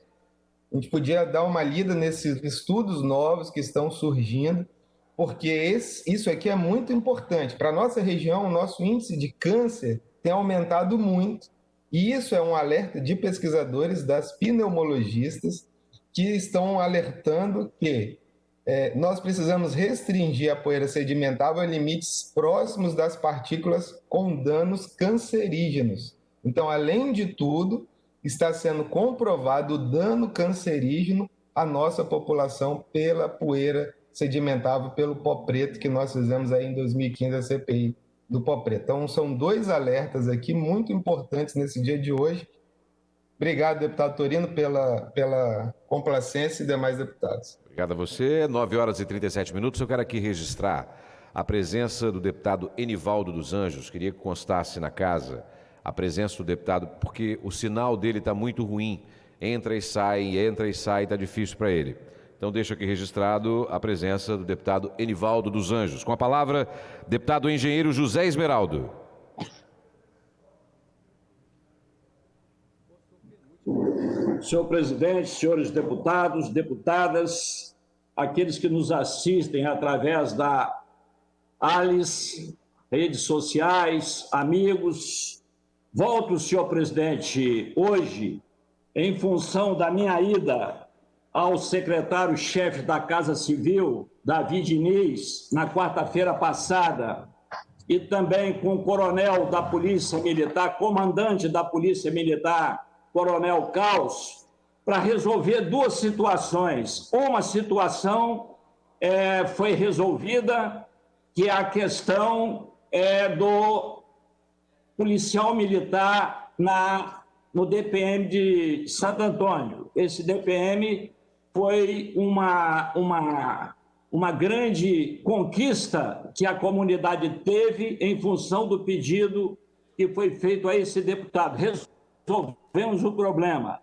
a gente podia dar uma lida nesses estudos novos que estão surgindo, porque isso aqui é muito importante. Para a nossa região, o nosso índice de câncer tem aumentado muito, e isso é um alerta de pesquisadores, das pneumologistas, que estão alertando que nós precisamos restringir a poeira sedimentável a limites próximos das partículas com danos cancerígenos. Então, além de tudo, está sendo comprovado o dano cancerígeno à nossa população pela poeira sedimentável, pelo pó preto que nós fizemos aí em 2015, a CPI do pó preto. Então, são dois alertas aqui muito importantes nesse dia de hoje. Obrigado, deputado Torino, pela complacência e demais deputados. Obrigado a você. 9h37. Eu quero aqui registrar a presença do deputado Enivaldo dos Anjos. Queria que constasse na casa a presença do deputado, porque o sinal dele está muito ruim. Entra e sai, está difícil para ele. Então, deixo aqui registrado a presença do deputado Enivaldo dos Anjos. Com a palavra, deputado engenheiro José Esmeraldo. Senhor presidente, senhores deputados, deputadas, aqueles que nos assistem através da ALIS, redes sociais, amigos, volto, senhor presidente, hoje, em função da minha ida ao secretário-chefe da Casa Civil, Davi Diniz, na quarta-feira passada, e também com o coronel da Polícia Militar, comandante da Polícia Militar, Coronel Caos, para resolver duas situações. Uma situação foi resolvida, que é a questão do policial militar no DPM de Santo Antônio. Esse DPM foi uma grande conquista que a comunidade teve em função do pedido que foi feito a esse deputado. Resolvemos o problema.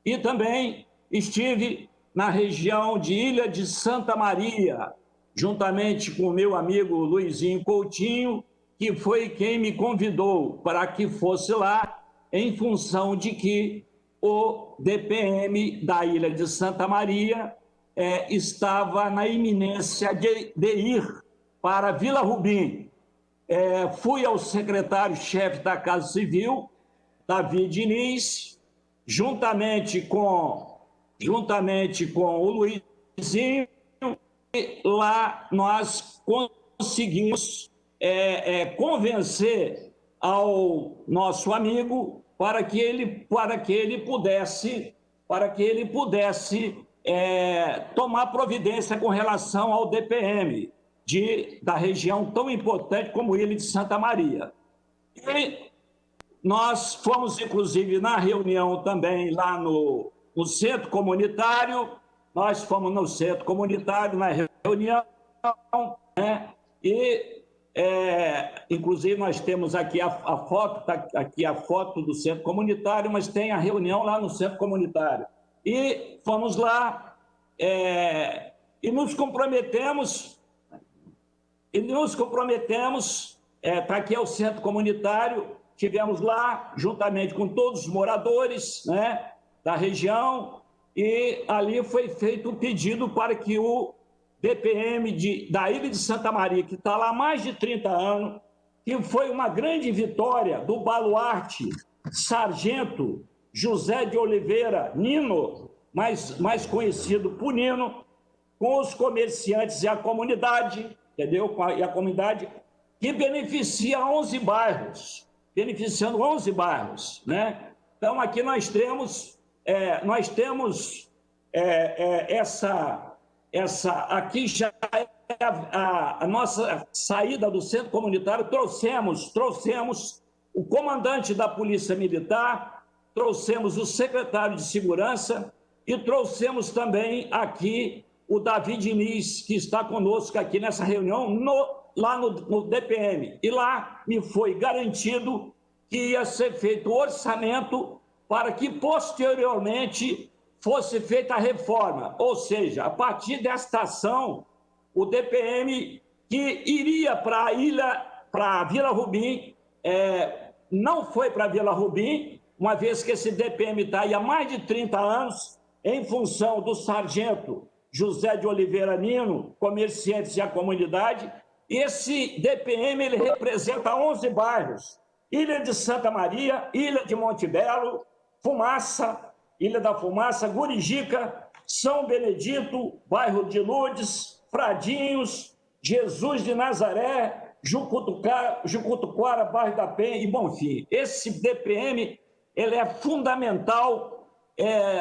E também estive na região de Ilha de Santa Maria, juntamente com o meu amigo Luizinho Coutinho, que foi quem me convidou para que fosse lá, em função de que o DPM da Ilha de Santa Maria estava na iminência de ir para Vila Rubim. Fui ao secretário-chefe da Casa Civil, Davi Diniz, juntamente com o Luizinho, lá nós conseguimos convencer ao nosso amigo para que ele pudesse tomar providência com relação ao DPM da região tão importante como Ilha de Santa Maria. E nós fomos, inclusive, na reunião também lá no centro comunitário. Nós fomos no centro comunitário na reunião, né? E, inclusive, nós temos aqui a foto, tá aqui a foto do centro comunitário, mas tem a reunião lá no centro comunitário. E fomos lá e nos comprometemos, tá aqui é o centro comunitário, estivemos lá juntamente com todos os moradores, né, da região, e ali foi feito o pedido para que o DPM da Ilha de Santa Maria, que está lá há mais de 30 anos, que foi uma grande vitória do baluarte Sargento José de Oliveira Nino, mais conhecido por Nino, com os comerciantes e a comunidade, entendeu? E a comunidade que beneficia 11 bairros, beneficiando 11 bairros, né? Então, aqui nós temos aqui já é a nossa saída do centro comunitário. Trouxemos o comandante da Polícia Militar, trouxemos o secretário de Segurança e trouxemos também aqui o Davi Diniz, que está conosco aqui nessa reunião, lá no DPM. E lá me foi garantido que ia ser feito o orçamento para que, posteriormente, fosse feita a reforma. Ou seja, a partir desta ação, o DPM que iria para a Vila Rubim, não foi para a Vila Rubim, uma vez que esse DPM está aí há mais de 30 anos, em função do sargento José de Oliveira Nino, comerciantes e a comunidade. Esse DPM ele representa 11 bairros: Ilha de Santa Maria, Ilha de Monte Belo, Fumaça, Ilha da Fumaça, Gurijica, São Benedito, bairro de Lourdes, Fradinhos, Jesus de Nazaré, Jucutuquara, bairro da Penha e Bonfim. Esse DPM ele é fundamental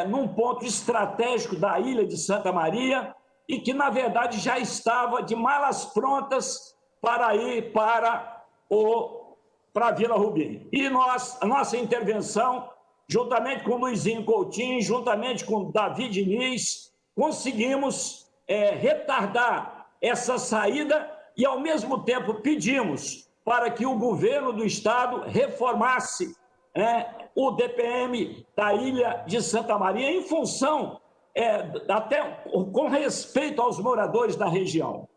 num ponto estratégico da Ilha de Santa Maria e que, na verdade, já estava de malas prontas para ir para a Vila Rubim. E a nossa intervenção, juntamente com o Luizinho Coutinho, juntamente com o Davi Diniz, conseguimos retardar essa saída e, ao mesmo tempo, pedimos para que o governo do Estado reformasse o DPM da Ilha de Santa Maria em função, até com respeito aos moradores da região,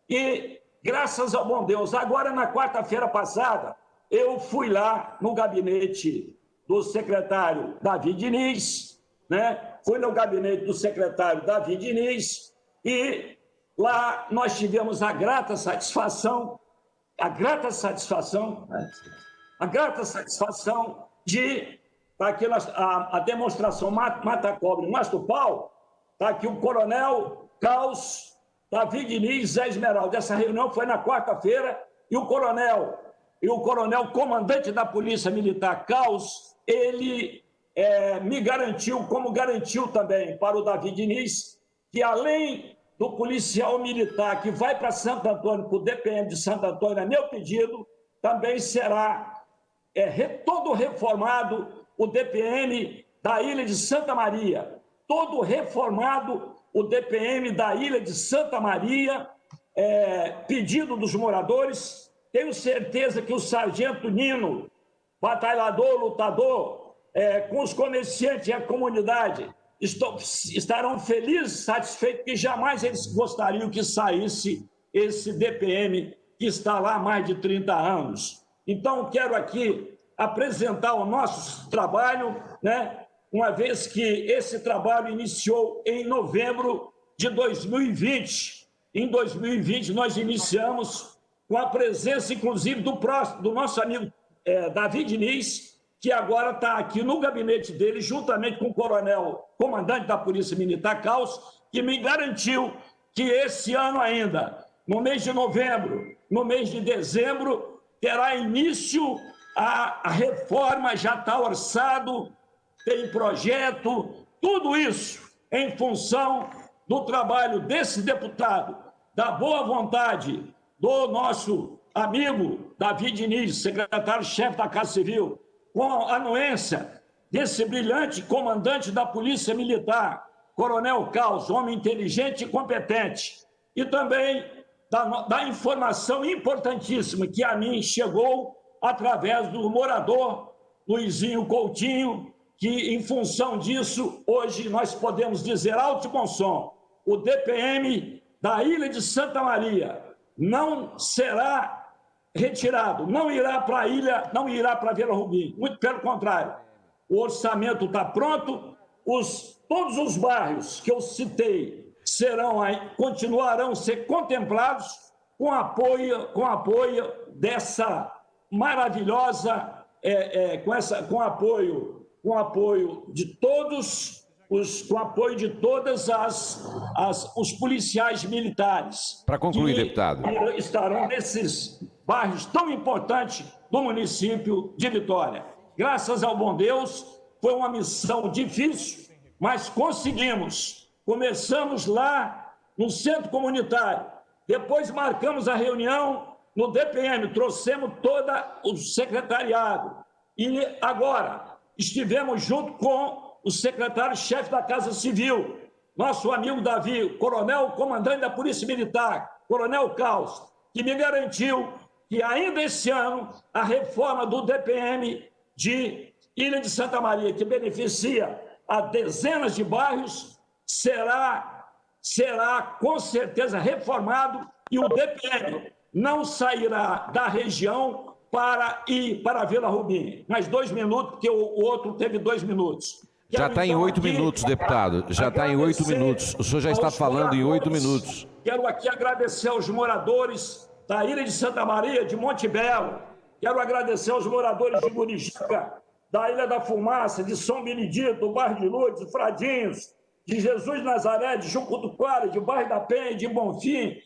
E, graças ao bom Deus, agora, na quarta-feira passada, eu fui lá no gabinete do secretário Davi Diniz, e lá nós tivemos a grata satisfação de, aqui a demonstração Mata-Cobre, Mastro Pau, está aqui o Coronel Caos, Davi Diniz, Zé Esmeralda. Essa reunião foi na quarta-feira e o coronel comandante da Polícia Militar, Caos, ele me garantiu, como garantiu também para o Davi Diniz, que além do policial militar que vai para Santo Antônio, para o DPM de Santo Antônio, é meu pedido, também será todo reformado o DPM da Ilha de Santa Maria. Todo reformado o DPM da Ilha de Santa Maria, pedido dos moradores. Tenho certeza que o sargento Nino, batalhador, lutador, com os comerciantes e a comunidade, estarão felizes, satisfeitos, que jamais eles gostariam que saísse esse DPM que está lá há mais de 30 anos. Então, quero aqui apresentar o nosso trabalho, uma vez que esse trabalho iniciou em novembro de 2020. Em 2020, nós iniciamos com a presença, inclusive, do nosso amigo Davi Diniz, que agora está aqui no gabinete dele, juntamente com o coronel, comandante da Polícia Militar, Caos, que me garantiu que esse ano ainda, no mês de novembro, no mês de dezembro, terá início a reforma, já está orçado, tem projeto, tudo isso em função do trabalho desse deputado, da boa vontade do nosso amigo Davi Diniz, secretário-chefe da Casa Civil, com a anuência desse brilhante comandante da Polícia Militar, Coronel Caos, homem inteligente e competente, e também da informação importantíssima que a mim chegou através do morador Luizinho Coutinho, que, em função disso, hoje nós podemos dizer alto e bom som, o DPM da Ilha de Santa Maria não será retirado, não irá para a ilha, não irá para Vila Rubim, muito pelo contrário. O orçamento está pronto, todos os bairros que eu citei continuarão a ser contemplados com apoio dessa maravilhosa, com apoio de todos os policiais militares. Para concluir, deputado. Que estarão nesses bairros tão importantes do município de Vitória. Graças ao bom Deus, foi uma missão difícil, mas conseguimos. Começamos lá no centro comunitário, depois marcamos a reunião no DPM, trouxemos todo o secretariado e agora estivemos junto com o secretário-chefe da Casa Civil, nosso amigo Davi, coronel, comandante da Polícia Militar, Coronel Caos, que me garantiu que ainda esse ano a reforma do DPM de Ilha de Santa Maria, que beneficia a dezenas de bairros, será com certeza reformado e o DPM não sairá da região para ir para a Vila Rubim. Mais 2 minutos, porque o outro teve 2 minutos. Já está em 8 minutos, deputado. Já está em 8 minutos. O senhor já está falando em 8 minutos. Quero aqui agradecer aos moradores da Ilha de Santa Maria, de Monte Belo. Quero agradecer aos moradores de Murijica, da Ilha da Fumaça, de São Benedito, do bairro de Lourdes, de Fradinhos, de Jesus Nazaré, de Jucutuquara, de Bairro da Penha, de Bonfim,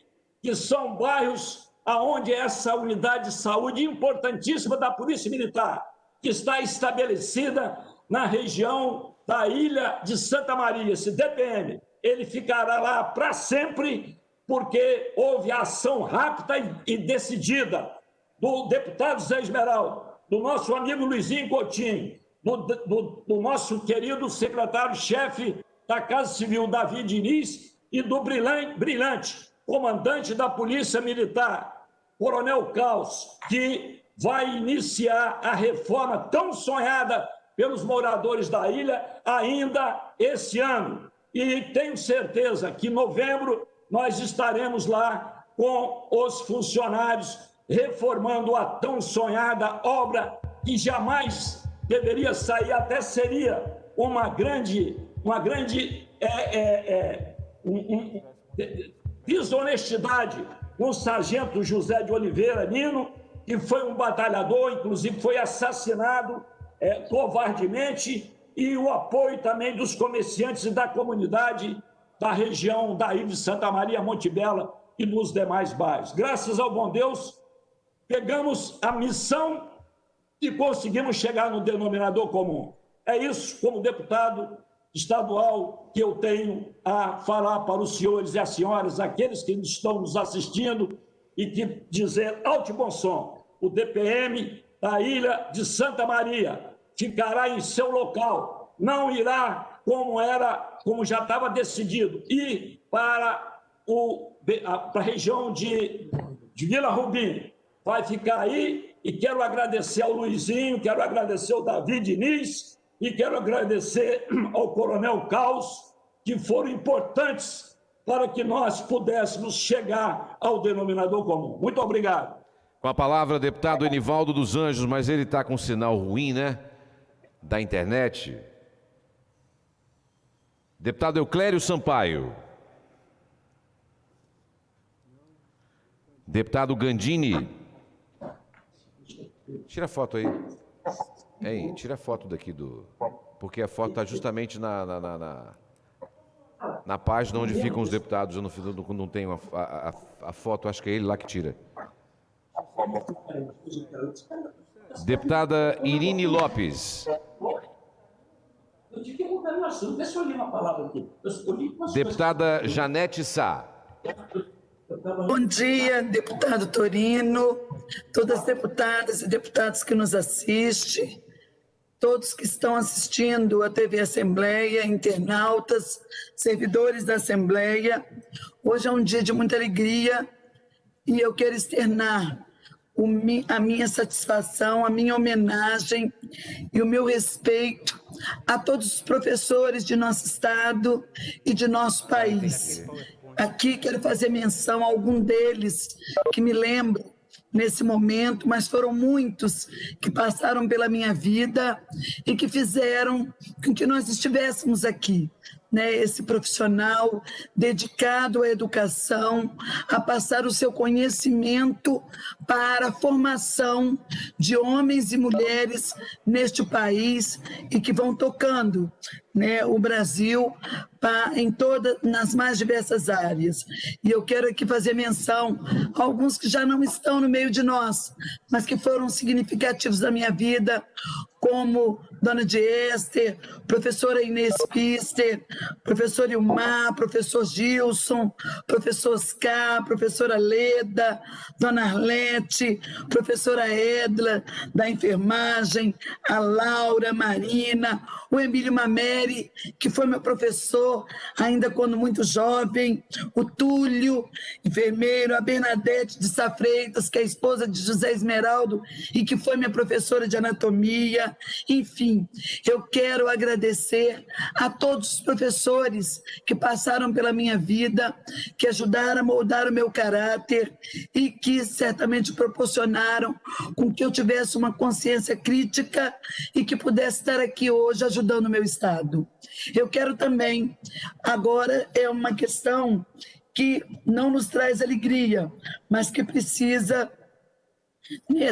que são bairros onde essa unidade de saúde importantíssima da Polícia Militar, que está estabelecida na região da Ilha de Santa Maria, esse DPM, ele ficará lá para sempre, porque houve ação rápida e decidida do deputado Zé Esmeraldo, do nosso amigo Luizinho Coutinho, do nosso querido secretário-chefe da Casa Civil, Davi Diniz, e do brilhante comandante da Polícia Militar, Coronel Caos, que vai iniciar a reforma tão sonhada pelos moradores da ilha ainda esse ano. E tenho certeza que em novembro nós estaremos lá com os funcionários reformando a tão sonhada obra que jamais deveria sair, até seria uma grande desonestidade com o sargento José de Oliveira Nino, que foi um batalhador, inclusive foi assassinado covardemente, e o apoio também dos comerciantes e da comunidade da região da Ilha de Santa Maria, Monte Belo e nos demais bairros. Graças ao bom Deus, pegamos a missão e conseguimos chegar no denominador comum. É isso, como deputado estadual, que eu tenho a falar para os senhores e as senhoras, aqueles que estão nos assistindo, e que dizer alto e bom som, o DPM da Ilha de Santa Maria ficará em seu local, não irá como já estava decidido, ir para a região de Vila Rubim, vai ficar aí. E quero agradecer ao Luizinho, quero agradecer ao Davi Diniz e quero agradecer ao Coronel Caos, que foram importantes para que nós pudéssemos chegar ao denominador comum. Muito obrigado. Com a palavra, deputado Enivaldo dos Anjos, mas ele está com um sinal ruim, né? Da internet. Deputado Euclério Sampaio. Deputado Gandini. Tira a foto aí. Hein, tira a foto daqui do... Porque a foto está justamente Na página onde ficam os deputados, eu não tenho a foto, acho que é ele lá que tira. Deputada Irine Lopes. Deputada Janete Sá. Bom dia, deputado Torino, todas as deputadas e deputados que nos assistem, todos que estão assistindo a TV Assembleia, internautas, servidores da Assembleia. Hoje é um dia de muita alegria e eu quero externar a minha satisfação, a minha homenagem e o meu respeito a todos os professores de nosso estado e de nosso país. Aqui quero fazer menção a algum deles que me lembro nesse momento, mas foram muitos que passaram pela minha vida e que fizeram com que nós estivéssemos aqui. Esse profissional dedicado à educação, a passar o seu conhecimento para a formação de homens e mulheres neste país e que vão tocando o Brasil nas mais diversas áreas. E eu quero aqui fazer menção a alguns que já não estão no meio de nós, mas que foram significativos da minha vida, como Dona Diester, professora Inês Pister, professor Ilmar, professor Gilson, professor Oscar, professora Leda, Dona Arlete, professora Edla, da enfermagem, a Laura, Marina, o Emílio Mameri, que foi meu professor ainda quando muito jovem, o Túlio, enfermeiro, a Bernadette de Sá Freitas, que é a esposa de José Esmeraldo e que foi minha professora de anatomia. Enfim, eu quero agradecer a todos os professores que passaram pela minha vida, que ajudaram a moldar o meu caráter e que certamente proporcionaram com que eu tivesse uma consciência crítica e que pudesse estar aqui hoje ajudando o meu estado. Eu quero também, agora é uma questão que não nos traz alegria, mas que precisa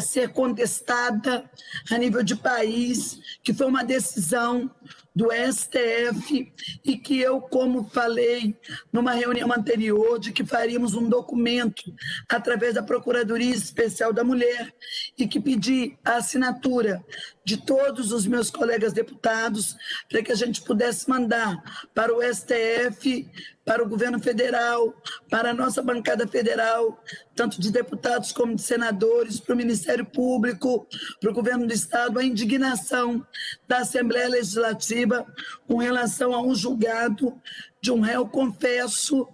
ser contestada a nível de país, que foi uma decisão do STF e que eu, como falei numa reunião anterior, de que faríamos um documento através da Procuradoria Especial da Mulher e que pedi a assinatura de todos os meus colegas deputados para que a gente pudesse mandar para o STF, para o governo federal, para a nossa bancada federal, tanto de deputados como de senadores, para o Ministério Público, para o governo do estado, a indignação da Assembleia Legislativa com relação a um julgado de um réu confesso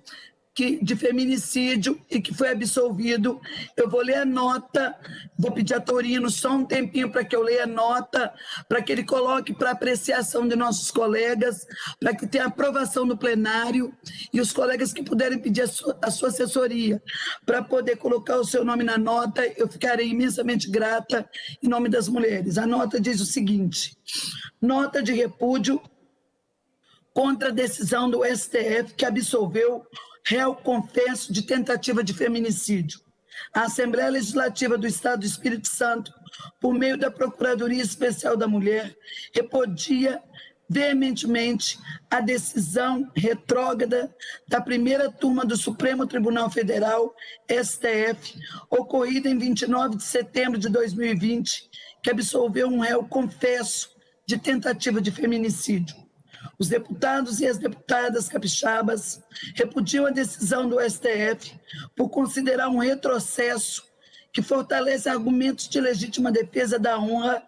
de feminicídio e que foi absolvido. Eu vou ler a nota, vou pedir a Torino só um tempinho para que eu leia a nota, para que ele coloque para apreciação de nossos colegas, para que tenha aprovação do plenário e os colegas que puderem pedir a sua assessoria para poder colocar o seu nome na nota, eu ficarei imensamente grata em nome das mulheres. A nota diz o seguinte: nota de repúdio contra a decisão do STF que absolveu réu confesso de tentativa de feminicídio. A Assembleia Legislativa do Estado do Espírito Santo, por meio da Procuradoria Especial da Mulher, repudia veementemente a decisão retrógrada da primeira turma do Supremo Tribunal Federal, STF, ocorrida em 29 de setembro de 2020, que absolveu um réu confesso de tentativa de feminicídio. Os deputados e as deputadas capixabas repudiam a decisão do STF por considerar um retrocesso que fortalece argumentos de legítima defesa da honra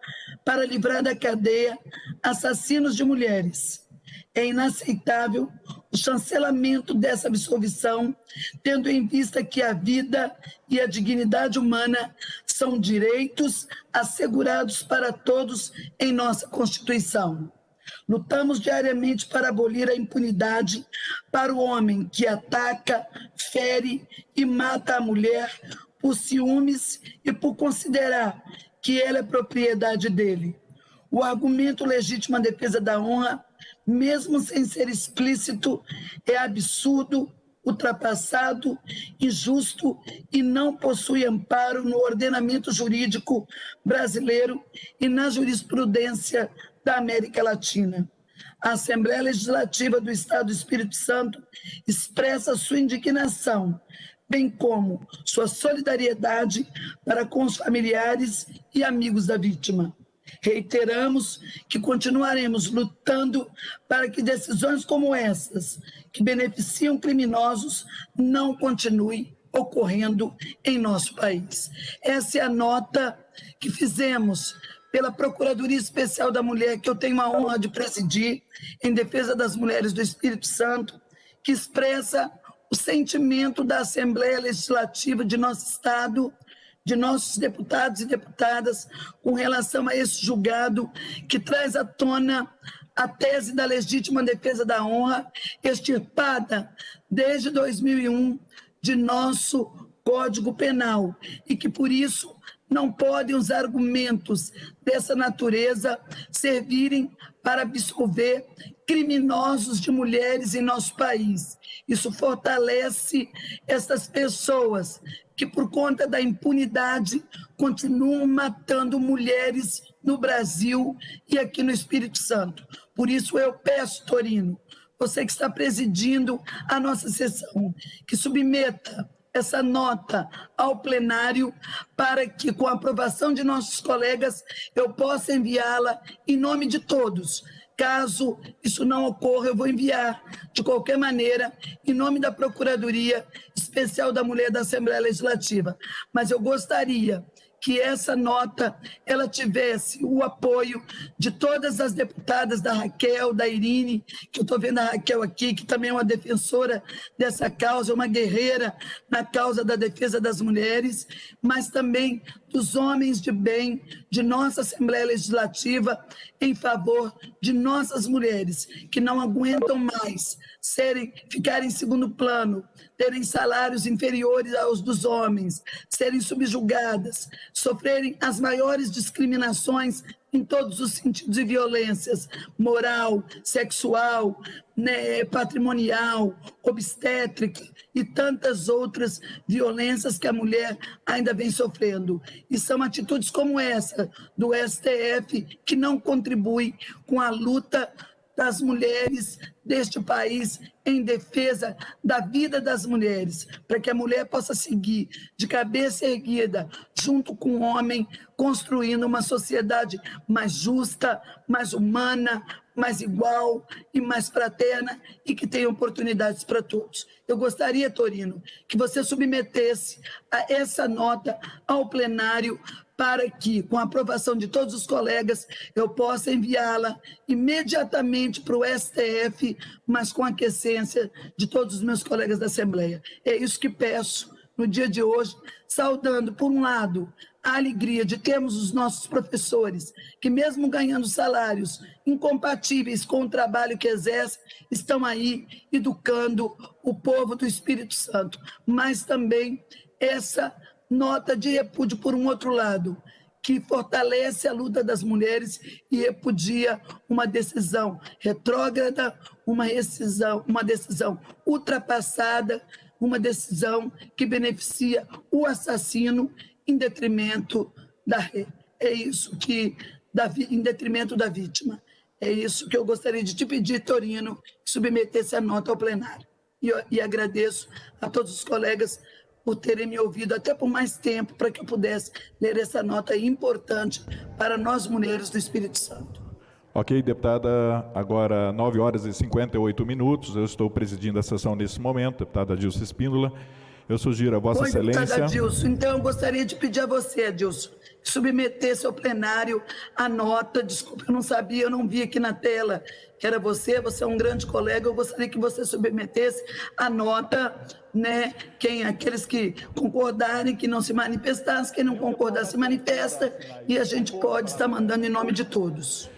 para livrar da cadeia assassinos de mulheres. É inaceitável o chancelamento dessa absolvição, tendo em vista que a vida e a dignidade humana são direitos assegurados para todos em nossa Constituição. Lutamos diariamente para abolir a impunidade para o homem que ataca, fere e mata a mulher por ciúmes e por considerar que ela é propriedade dele. O argumento legítima defesa da honra, mesmo sem ser explícito, é absurdo, ultrapassado, injusto e não possui amparo no ordenamento jurídico brasileiro e na jurisprudência da América Latina. a Assembleia Legislativa do Estado do Espírito Santo expressa sua indignação, bem como sua solidariedade para com os familiares e amigos da vítima. Reiteramos que continuaremos lutando para que decisões como essas, que beneficiam criminosos, não continuem ocorrendo em nosso país. Essa é a nota que fizemos pela Procuradoria Especial da Mulher, que eu tenho a honra de presidir, em defesa das mulheres do Espírito Santo, que expressa o sentimento da Assembleia Legislativa de nosso Estado, de nossos deputados e deputadas, com relação a esse julgado que traz à tona a tese da legítima defesa da honra, extirpada desde 2001 de nosso Código Penal, e que, por isso, não podem os argumentos dessa natureza servirem para absolver criminosos de mulheres em nosso país. Isso fortalece essas pessoas que, por conta da impunidade, continuam matando mulheres no Brasil e aqui no Espírito Santo. Por isso eu peço, Torino, você que está presidindo a nossa sessão, que submeta essa nota ao plenário para que, com a aprovação de nossos colegas, eu possa enviá-la em nome de todos. Caso isso não ocorra, eu vou enviar, de qualquer maneira, em nome da Procuradoria Especial da Mulher da Assembleia Legislativa. Mas eu gostaria que essa nota ela tivesse o apoio de todas as deputadas, da Raquel, da Irine, que eu estou vendo a Raquel aqui, que também é uma defensora dessa causa, uma guerreira na causa da defesa das mulheres, mas também dos homens de bem de nossa Assembleia Legislativa em favor de nossas mulheres, que não aguentam mais ficarem em segundo plano, terem salários inferiores aos dos homens, serem subjugadas, sofrerem as maiores discriminações em todos os sentidos de violências, moral, sexual, patrimonial, obstétrica e tantas outras violências que a mulher ainda vem sofrendo. E são atitudes como essa do STF que não contribuem com a luta das mulheres deste país em defesa da vida das mulheres, para que a mulher possa seguir de cabeça erguida, junto com o homem, construindo uma sociedade mais justa, mais humana, mais igual e mais fraterna e que tenha oportunidades para todos. Eu gostaria, Torino, que você submetesse essa nota ao plenário para que, com a aprovação de todos os colegas, eu possa enviá-la imediatamente para o STF, mas com a aquiescência de todos os meus colegas da Assembleia. É isso que peço no dia de hoje, saudando, por um lado, a alegria de termos os nossos professores, que mesmo ganhando salários incompatíveis com o trabalho que exercem, estão aí educando o povo do Espírito Santo, mas também essa nota de repúdio, por um outro lado, que fortalece a luta das mulheres e repudia uma decisão retrógrada, uma decisão ultrapassada, uma decisão que beneficia o assassino em detrimento em detrimento da vítima. É isso que eu gostaria de te pedir, Torino, que submetesse a nota ao plenário. E agradeço a todos os colegas por terem me ouvido até por mais tempo, para que eu pudesse ler essa nota importante para nós mulheres do Espírito Santo. Ok, deputada, agora 9 horas e 58 minutos, eu estou presidindo a sessão nesse momento, deputada Adilson Espíndola. Eu sugiro a Vossa Excelência... Deputada Adilson, então eu gostaria de pedir a você, Adilson, que submetesse ao plenário a nota. Desculpa, eu não sabia, eu não vi aqui na tela que era você é um grande colega, eu gostaria que você submetesse a nota, aqueles que concordarem, que não se manifestassem, quem não concordar se manifesta, e a gente pode estar mandando em nome de todos.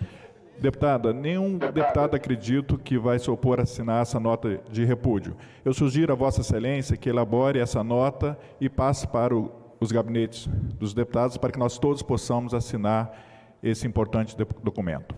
Deputada, nenhum deputado acredito que vai se opor a assinar essa nota de repúdio. Eu sugiro a Vossa Excelência que elabore essa nota e passe para os gabinetes dos deputados para que nós todos possamos assinar esse importante documento.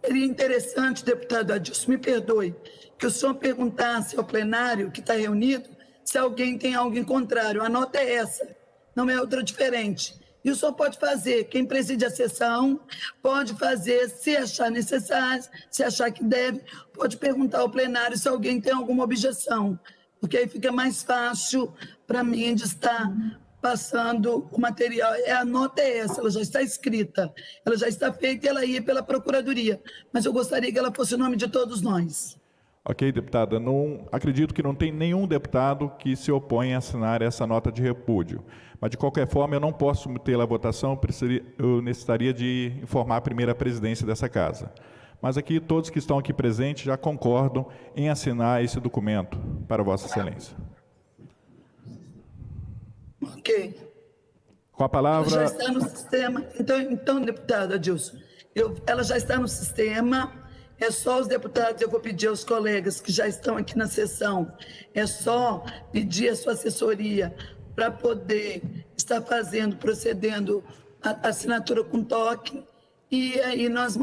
Seria interessante, deputado Adilson, me perdoe, que o senhor perguntasse ao plenário que está reunido se alguém tem algo em contrário. A nota é essa, não é outra diferente. Isso só pode fazer quem preside a sessão, pode fazer se achar necessário, se achar que deve, pode perguntar ao plenário se alguém tem alguma objeção, porque aí fica mais fácil para mim de estar passando o material. A nota é essa, ela já está escrita, ela já está feita e ela ia pela Procuradoria, mas eu gostaria que ela fosse o nome de todos nós. Ok, deputada. Não, acredito que não tem nenhum deputado que se opõe a assinar essa nota de repúdio. Mas, de qualquer forma, eu não posso submeter à votação, eu necessitaria de informar a primeira presidência dessa casa. Mas aqui, todos que estão aqui presentes já concordam em assinar esse documento para Vossa Excelência. Ok. Com a palavra... Ela já está no sistema. Então, deputada Adilson, ela já está no sistema. É só os deputados, eu vou pedir aos colegas que já estão aqui na sessão, é só pedir a sua assessoria para poder estar procedendo a assinatura com toque, e aí nós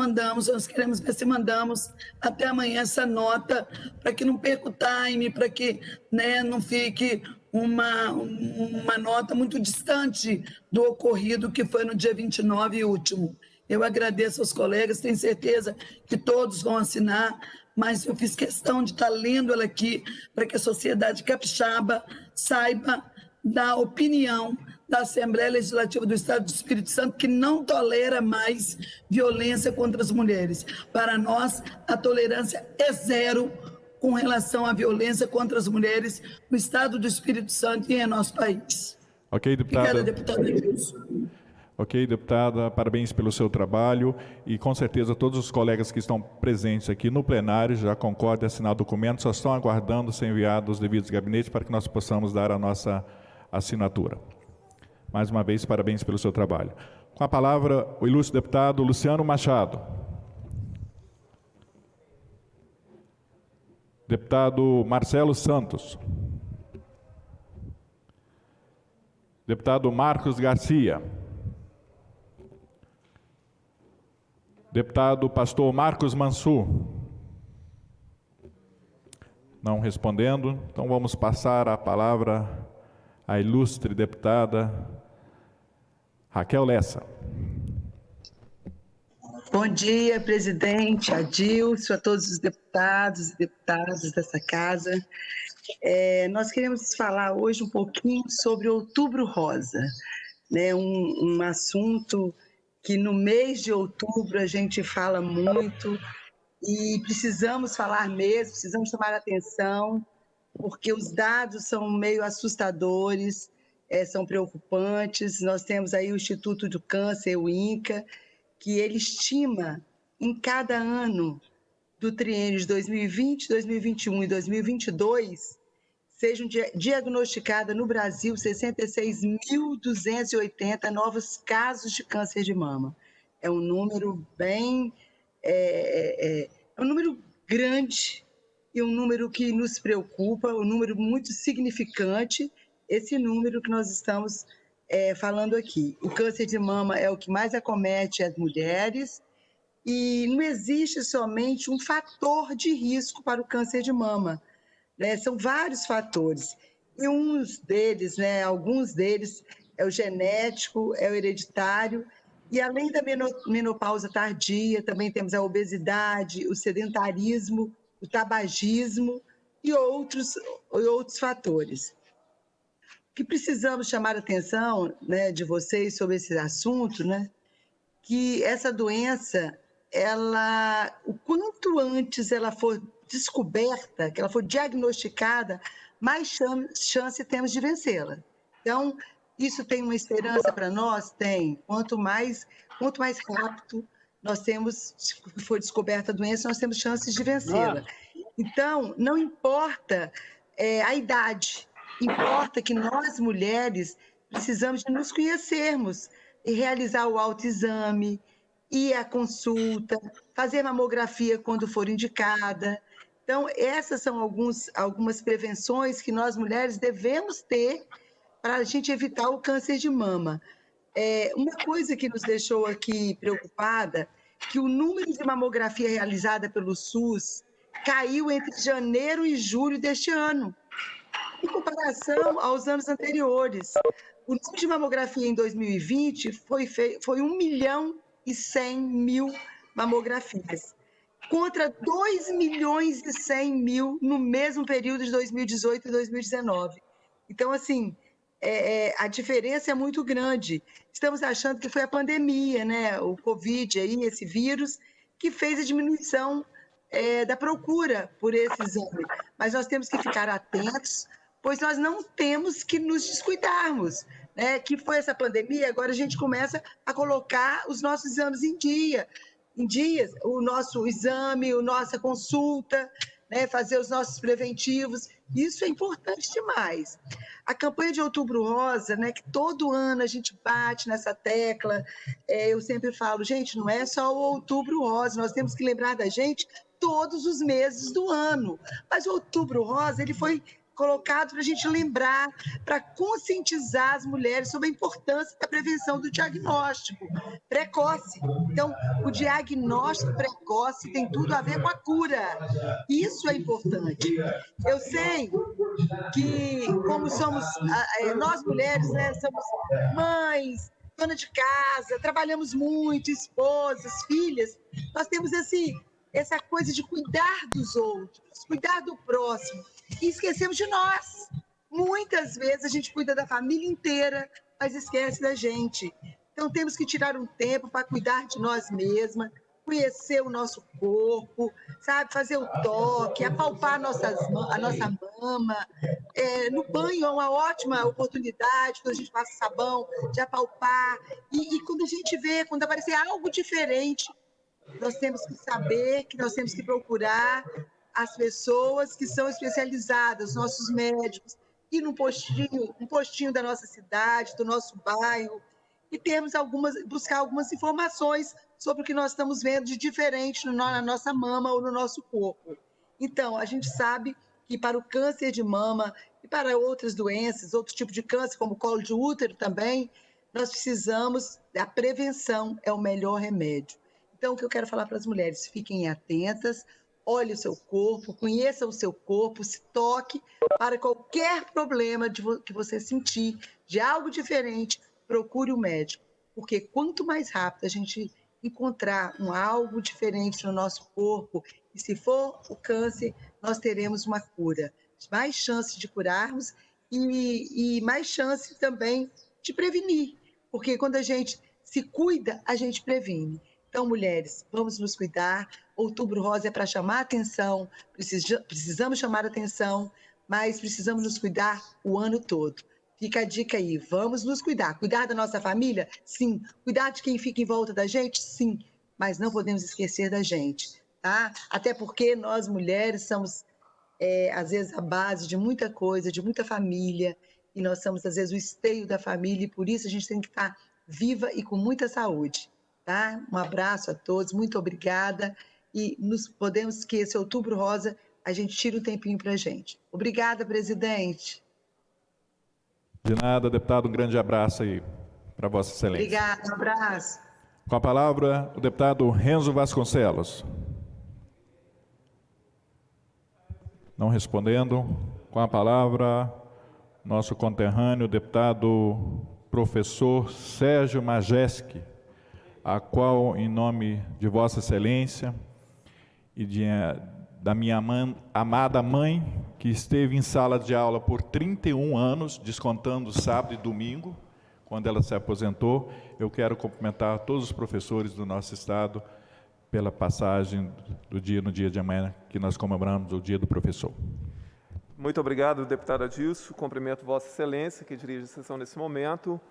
queremos ver se mandamos até amanhã essa nota, para que não perca o time, para que, né, não fique uma nota muito distante do ocorrido que foi no dia 29 e último. Eu agradeço aos colegas, tenho certeza que todos vão assinar, mas eu fiz questão de estar lendo ela aqui para que a sociedade capixaba saiba da opinião da Assembleia Legislativa do Estado do Espírito Santo, que não tolera mais violência contra as mulheres. Para nós, a tolerância é zero com relação à violência contra as mulheres no Estado do Espírito Santo e em nosso país. Ok, deputada. Obrigada, deputada Adilson. Ok, deputada, parabéns pelo seu trabalho e com certeza todos os colegas que estão presentes aqui no plenário já concordam em assinar o documento, só estão aguardando ser enviados os devidos gabinetes para que nós possamos dar a nossa assinatura. Mais uma vez, parabéns pelo seu trabalho. Com a palavra, o ilustre deputado Luciano Machado. Deputado Marcelo Santos. Deputado Marcos Garcia. Deputado Pastor Marcos Mansur. Não respondendo, então vamos passar a palavra à ilustre deputada Raquel Lessa. Bom dia, presidente Adilson, a todos os deputados e deputadas dessa casa. Nós queremos falar hoje um pouquinho sobre Outubro Rosa, né? Um assunto que no mês de outubro a gente fala muito e precisamos falar mesmo, precisamos chamar atenção, porque os dados são meio assustadores, são preocupantes. Nós temos aí o Instituto do Câncer, o INCA, que ele estima em cada ano do triênio de 2020, 2021 e 2022, sejam diagnosticadas no Brasil 66.280 novos casos de câncer de mama. É um número bem... é um número grande e um número que nos preocupa, um número muito significante, esse número que nós estamos falando aqui. O câncer de mama é o que mais acomete as mulheres e não existe somente um fator de risco para o câncer de mama. São vários fatores, e alguns deles é o genético, é o hereditário, e além da menopausa tardia, também temos a obesidade, o sedentarismo, o tabagismo e outros fatores. O que precisamos chamar a atenção, né, de vocês sobre esse assunto, né, que essa doença, o quanto antes ela for descoberta, que ela for diagnosticada, mais chance temos de vencê-la. Então, isso tem uma esperança para nós? Tem. Quanto mais rápido nós temos, se for descoberta a doença, nós temos chances de vencê-la. Então, não importa a idade, importa que nós, mulheres, precisamos de nos conhecermos e realizar o autoexame, ir à consulta, fazer mamografia quando for indicada. Então, essas são algumas prevenções que nós, mulheres, devemos ter para a gente evitar o câncer de mama. Uma coisa que nos deixou aqui preocupada, que o número de mamografia realizada pelo SUS caiu entre janeiro e julho deste ano, em comparação aos anos anteriores. O número de mamografia em 2020 foi 1.100.000 mamografias, contra 2.100.000 no mesmo período de 2018 e 2019. Então, assim, a diferença é muito grande. Estamos achando que foi a pandemia, né? O Covid, aí, esse vírus, que fez a diminuição da procura por esse exame. Mas nós temos que ficar atentos, pois nós não temos que nos descuidarmos, né? Que foi essa pandemia, agora a gente começa a colocar os nossos exames em dias, o nosso exame, a nossa consulta, né? Fazer os nossos preventivos, isso é importante demais. A campanha de Outubro Rosa, né? Que todo ano a gente bate nessa tecla, eu sempre falo, gente, não é só o Outubro Rosa, nós temos que lembrar da gente todos os meses do ano, mas o Outubro Rosa, ele foi colocado para a gente lembrar, para conscientizar as mulheres sobre a importância da prevenção do diagnóstico precoce. Então, o diagnóstico precoce tem tudo a ver com a cura. Isso é importante. Eu sei que, como somos, nós mulheres, né, somos mães, dona de casa, trabalhamos muito, esposas, filhas, nós temos essa coisa de cuidar dos outros, cuidar do próximo, e esquecemos de nós. Muitas vezes a gente cuida da família inteira, mas esquece da gente. Então temos que tirar um tempo para cuidar de nós mesmas, conhecer o nosso corpo, sabe, fazer o toque, apalpar a nossa mama. No banho é uma ótima oportunidade, quando a gente passa sabão, de apalpar. E quando a gente vê, quando aparecer algo diferente, nós temos que saber que nós temos que procurar as pessoas que são especializadas, nossos médicos, ir um postinho da nossa cidade, do nosso bairro, e buscar algumas informações sobre o que nós estamos vendo de diferente na nossa mama ou no nosso corpo. Então, a gente sabe que para o câncer de mama e para outras doenças, outros tipos de câncer, como colo de útero também, nós precisamos da prevenção, é o melhor remédio. Então, o que eu quero falar para as mulheres, fiquem atentas, olhe o seu corpo, conheça o seu corpo, se toque, para qualquer problema que você sentir de algo diferente, procure o médico, porque quanto mais rápido a gente encontrar algo diferente no nosso corpo, e se for o câncer, nós teremos uma cura, mais chance de curarmos e mais chance também de prevenir, porque quando a gente se cuida, a gente previne. Então, mulheres, vamos nos cuidar. Outubro Rosa é para chamar atenção, precisamos chamar atenção, mas precisamos nos cuidar o ano todo. Fica a dica aí, vamos nos cuidar. Cuidar da nossa família? Sim. Cuidar de quem fica em volta da gente? Sim. Mas não podemos esquecer da gente, tá? Até porque nós, mulheres, somos, às vezes, a base de muita coisa, de muita família, e nós somos, às vezes, o esteio da família, e por isso a gente tem que estar viva e com muita saúde. Tá? Um abraço a todos, muito obrigada, e podemos que esse Outubro Rosa a gente tire um tempinho para a gente. Obrigada, presidente. De nada, deputado, um grande abraço aí para Vossa Excelência. Obrigada, um abraço. Com a palavra, o deputado Renzo Vasconcelos. Não respondendo. Com a palavra, nosso conterrâneo, deputado professor Sérgio Majeski, a qual, em nome de Vossa Excelência e da minha amada mãe, que esteve em sala de aula por 31 anos, descontando sábado e domingo, quando ela se aposentou, eu quero cumprimentar todos os professores do nosso estado pela passagem no dia de amanhã, que nós comemoramos o Dia do Professor. Muito obrigado, deputado Adilson. Cumprimento Vossa Excelência, que dirige a sessão nesse momento,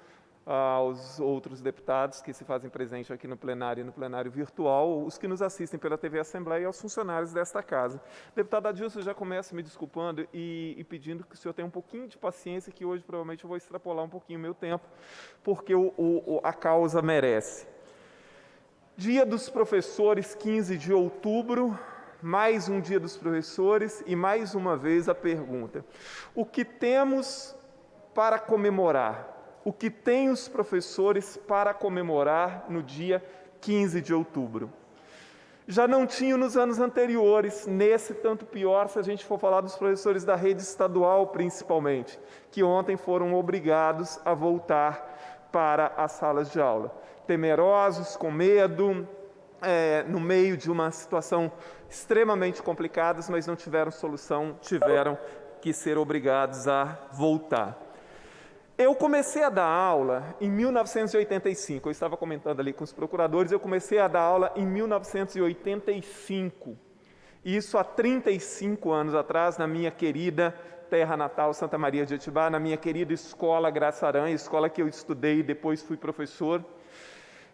aos outros deputados que se fazem presente aqui no plenário e no plenário virtual, os que nos assistem pela TV Assembleia e aos funcionários desta casa. Deputado Adilson, já começo me desculpando e pedindo que o senhor tenha um pouquinho de paciência, que hoje provavelmente eu vou extrapolar um pouquinho o meu tempo, porque a causa merece. Dia dos Professores, 15 de outubro, mais um Dia dos Professores e mais uma vez a pergunta: o que temos para comemorar? O que tem os professores para comemorar no dia 15 de outubro? já não tinham nos anos anteriores, nesse tanto pior se a gente for falar dos professores da rede estadual principalmente, que ontem foram obrigados a voltar para as salas de aula, temerosos, com medo, no meio de uma situação extremamente complicada, mas não tiveram solução, tiveram que ser obrigados a voltar. Eu comecei a dar aula em 1985, eu estava comentando ali com os procuradores, eu comecei a dar aula em 1985, isso há 35 anos atrás, na minha querida terra natal, Santa Maria de Etibá, na minha querida escola Graça Aranha, escola que eu estudei e depois fui professor.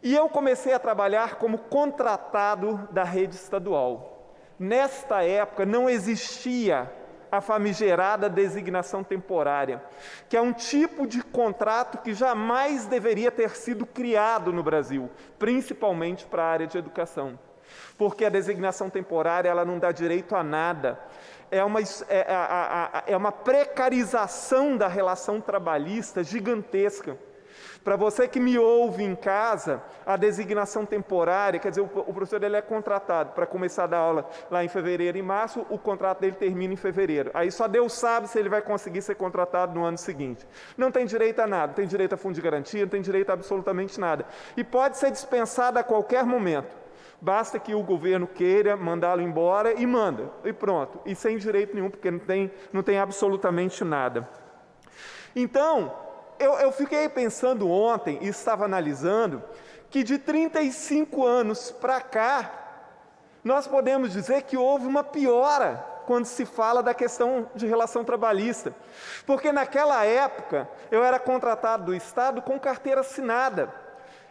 E eu comecei a trabalhar como contratado da rede estadual. Nesta época não existia a famigerada designação temporária, que é um tipo de contrato que jamais deveria ter sido criado no Brasil, principalmente para a área de educação. Porque a designação temporária ela não dá direito a nada. É uma precarização da relação trabalhista gigantesca. Para você que me ouve em casa, a designação temporária, quer dizer, o professor ele é contratado para começar a dar aula lá em fevereiro e março, o contrato dele termina em fevereiro. Aí só Deus sabe se ele vai conseguir ser contratado no ano seguinte. Não tem direito a nada, não tem direito a fundo de garantia, não tem direito a absolutamente nada. E pode ser dispensado a qualquer momento. Basta que o governo queira mandá-lo embora e manda, e pronto. E sem direito nenhum, porque não tem absolutamente nada. Então, eu fiquei pensando ontem, e estava analisando, que de 35 anos para cá, nós podemos dizer que houve uma piora quando se fala da questão de relação trabalhista. Porque naquela época, eu era contratado do Estado com carteira assinada.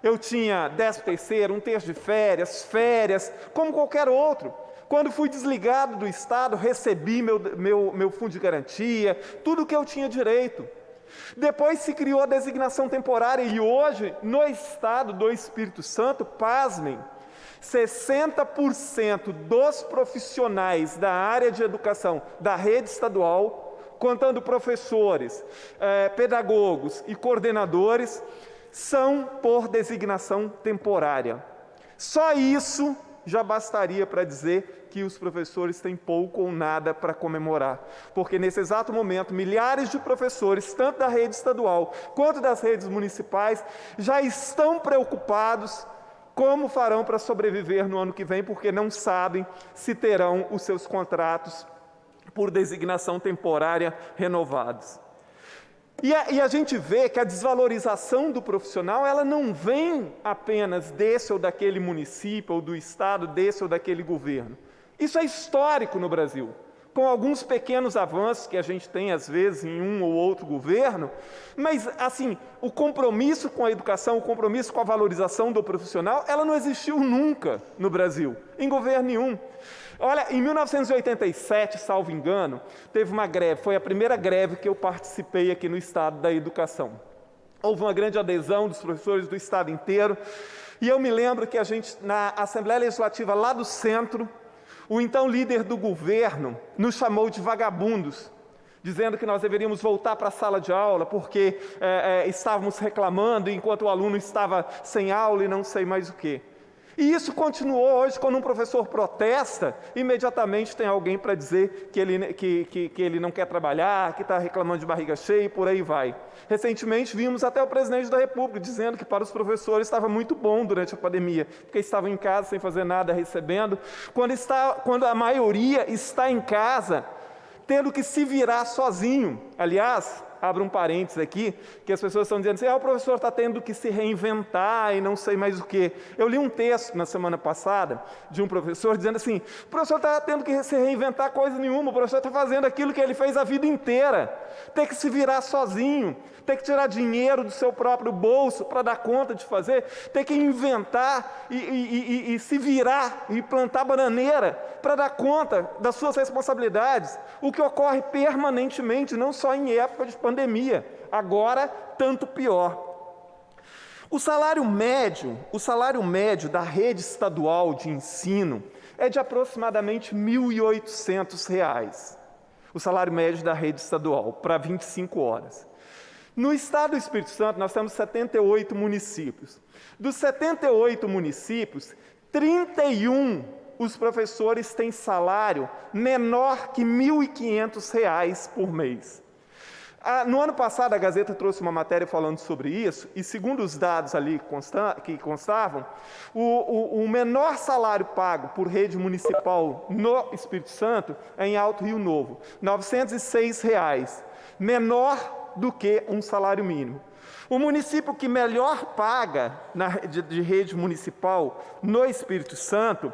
Eu tinha 13º, 1 terço de férias, como qualquer outro. Quando fui desligado do Estado, recebi meu fundo de garantia, tudo o que eu tinha direito. Depois se criou a designação temporária e hoje, no Estado do Espírito Santo, pasmem, 60% dos profissionais da área de educação da rede estadual, contando professores, pedagogos e coordenadores, são por designação temporária. Só isso já bastaria para dizer que os professores têm pouco ou nada para comemorar, porque nesse exato momento, milhares de professores, tanto da rede estadual quanto das redes municipais, já estão preocupados como farão para sobreviver no ano que vem, porque não sabem se terão os seus contratos por designação temporária renovados. E a gente vê que a desvalorização do profissional, ela não vem apenas desse ou daquele município, ou do estado, desse ou daquele governo. Isso é histórico no Brasil, com alguns pequenos avanços que a gente tem, às vezes, em um ou outro governo, mas, assim, o compromisso com a educação, o compromisso com a valorização do profissional, ela não existiu nunca no Brasil, em governo nenhum. Olha, em 1987, salvo engano, teve uma greve, foi a primeira greve que eu participei aqui no Estado da Educação. Houve uma grande adesão dos professores do Estado inteiro, e eu me lembro que a gente, na Assembleia Legislativa lá do centro, o então líder do governo nos chamou de vagabundos, dizendo que nós deveríamos voltar para a sala de aula, porque estávamos reclamando enquanto o aluno estava sem aula e não sei mais o quê. E isso continuou hoje, quando um professor protesta, imediatamente tem alguém para dizer que ele não quer trabalhar, que está reclamando de barriga cheia e por aí vai. Recentemente vimos até o presidente da República dizendo que para os professores estava muito bom durante a pandemia, porque estavam em casa sem fazer nada, recebendo, quando a maioria está em casa, tendo que se virar sozinho. Aliás, abro um parênteses aqui, que as pessoas estão dizendo assim, o professor está tendo que se reinventar e não sei mais o quê. Eu li um texto na semana passada de um professor dizendo assim, o professor está tendo que se reinventar coisa nenhuma, o professor está fazendo aquilo que ele fez a vida inteira, ter que se virar sozinho, ter que tirar dinheiro do seu próprio bolso para dar conta de fazer, ter que inventar e se virar e plantar bananeira para dar conta das suas responsabilidades, o que ocorre permanentemente, não só em época de pandemia, agora tanto pior. O salário médio da rede estadual de ensino é de aproximadamente R$ 1.800, o salário médio da rede estadual, para 25 horas. No estado do Espírito Santo, nós temos 78 municípios. Dos 78 municípios, 31 os professores têm salário menor que R$ 1.500 por mês. No ano passado, a Gazeta trouxe uma matéria falando sobre isso, e segundo os dados ali que constavam, o menor salário pago por rede municipal no Espírito Santo é em Alto Rio Novo, R$ 906, menor do que um salário mínimo. O município que melhor paga de rede municipal no Espírito Santo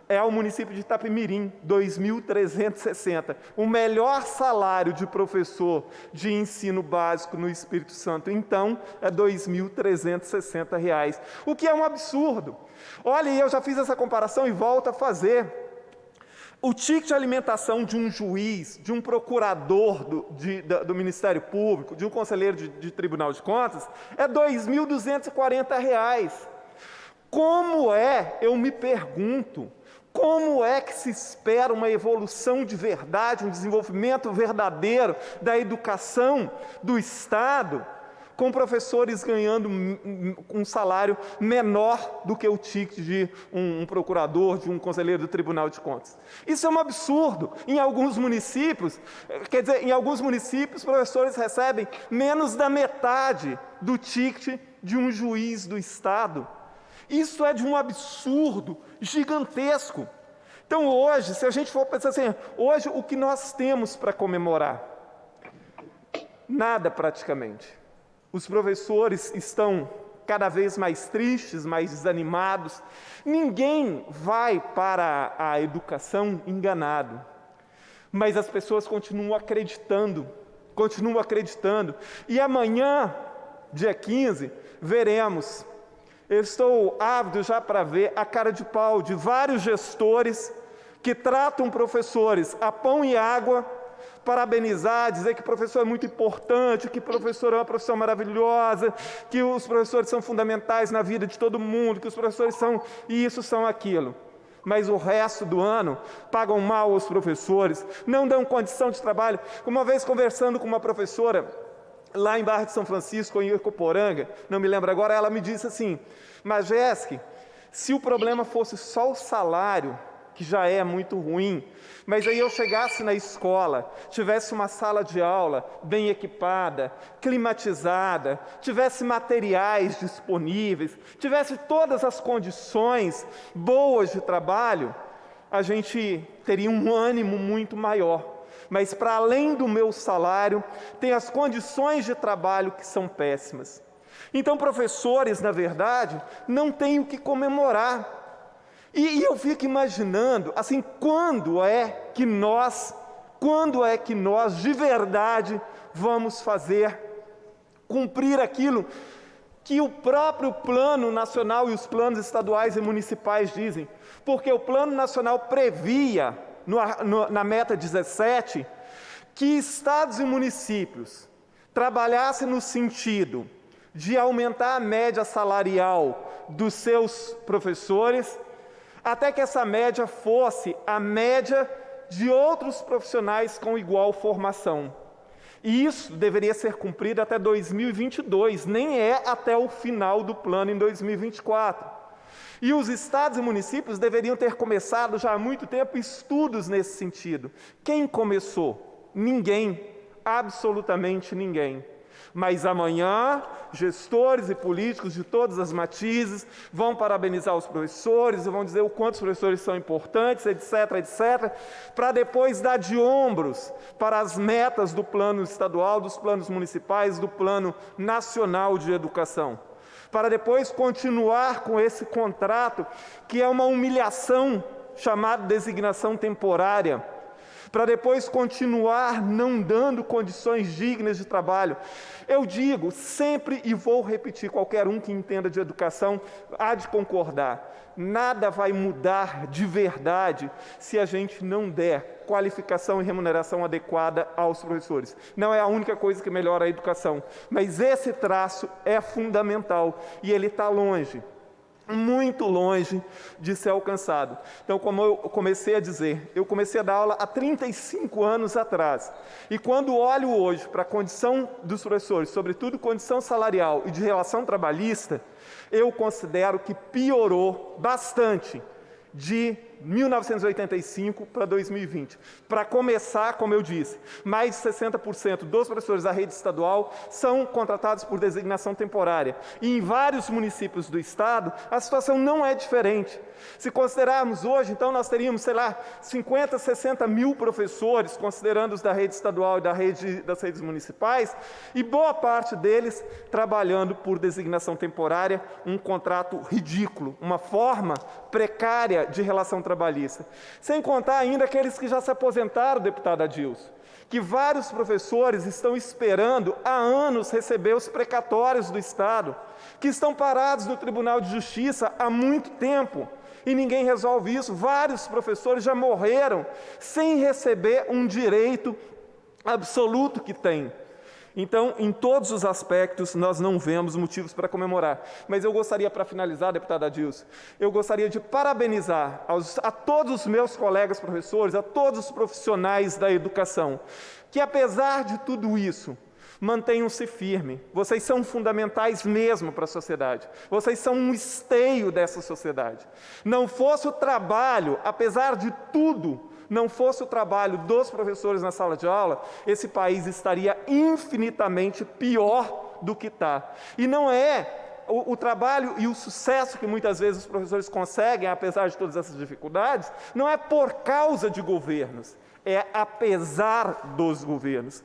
é o município de Itapemirim, R$ 2.360. O melhor salário de professor de ensino básico no Espírito Santo, então, é R$ 2.360, o que é um absurdo. Olha, eu já fiz essa comparação e volto a fazer. O ticket de alimentação de um juiz, de um procurador do Ministério Público, de um conselheiro de Tribunal de Contas, é R$ 2.240. Como é, eu me pergunto, como é que se espera uma evolução de verdade, um desenvolvimento verdadeiro da educação do Estado, com professores ganhando um salário menor do que o ticket de um procurador, de um conselheiro do Tribunal de Contas? Isso é um absurdo. Em alguns municípios, os professores recebem menos da metade do ticket de um juiz do Estado. Isso é de um absurdo gigantesco. Então hoje, se a gente for pensar assim, hoje o que nós temos para comemorar? Nada praticamente. Os professores estão cada vez mais tristes, mais desanimados. Ninguém vai para a educação enganado. Mas as pessoas continuam acreditando. E amanhã, dia 15, veremos. Eu estou ávido já para ver a cara de pau de vários gestores que tratam professores a pão e água, parabenizar, dizer que professor é muito importante, que professor é uma profissão maravilhosa, que os professores são fundamentais na vida de todo mundo, que os professores são isso, são aquilo. Mas o resto do ano pagam mal os professores, não dão condição de trabalho. Uma vez conversando com uma professora lá em Barra de São Francisco, em Ircoporanga, não me lembro agora, ela me disse assim: mas Jéssica, se o problema fosse só o salário, que já é muito ruim, mas aí eu chegasse na escola, tivesse uma sala de aula bem equipada, climatizada, tivesse materiais disponíveis, tivesse todas as condições boas de trabalho, a gente teria um ânimo muito maior. Mas para além do meu salário, tem as condições de trabalho que são péssimas. Então, professores, na verdade, não têm o que comemorar. E eu fico imaginando, assim, quando é que nós de verdade vamos cumprir aquilo que o próprio Plano Nacional e os planos estaduais e municipais dizem? Porque o Plano Nacional previa, na meta 17, que estados e municípios trabalhassem no sentido de aumentar a média salarial dos seus professores, até que essa média fosse a média de outros profissionais com igual formação. E isso deveria ser cumprido até 2022, nem é até o final do plano em 2024. E os estados e municípios deveriam ter começado já há muito tempo estudos nesse sentido. Quem começou? Ninguém, absolutamente ninguém. Mas amanhã, gestores e políticos de todas as matizes vão parabenizar os professores, vão dizer o quanto os professores são importantes, etc., etc., para depois dar de ombros para as metas do plano estadual, dos planos municipais, do plano nacional de educação. Para depois continuar com esse contrato, que é uma humilhação, chamada designação temporária, para depois continuar não dando condições dignas de trabalho. Eu digo sempre e vou repetir, qualquer um que entenda de educação há de concordar, nada vai mudar de verdade se a gente não der qualificação e remuneração adequada aos professores. Não é a única coisa que melhora a educação, mas esse traço é fundamental e ele está longe, muito longe de ser alcançado. Então, como eu comecei a dizer, eu comecei a dar aula há 35 anos atrás. E quando olho hoje para a condição dos professores, sobretudo condição salarial e de relação trabalhista, eu considero que piorou bastante de 1985 para 2020. Para começar, como eu disse, mais de 60% dos professores da rede estadual são contratados por designação temporária. E em vários municípios do estado, a situação não é diferente. Se considerarmos hoje, então nós teríamos, 50, 60 mil professores, considerando os da rede estadual e das redes municipais, e boa parte deles trabalhando por designação temporária, um contrato ridículo, uma forma precária de relação trabalhista. Sem contar ainda aqueles que já se aposentaram, deputada Adilson, que vários professores estão esperando há anos receber os precatórios do Estado, que estão parados no Tribunal de Justiça há muito tempo, e ninguém resolve isso. Vários professores já morreram sem receber um direito absoluto que têm. Então, em todos os aspectos, nós não vemos motivos para comemorar. Mas eu gostaria, para finalizar, deputada Adilson, eu gostaria de parabenizar a todos os meus colegas professores, a todos os profissionais da educação, que apesar de tudo isso, mantenham-se firmes. Vocês são fundamentais mesmo para a sociedade. Vocês são um esteio dessa sociedade. Não fosse o trabalho, apesar de tudo, não fosse o trabalho dos professores na sala de aula, esse país estaria infinitamente pior do que está. E não é o trabalho e o sucesso que muitas vezes os professores conseguem, apesar de todas essas dificuldades, não é por causa de governos, é apesar dos governos.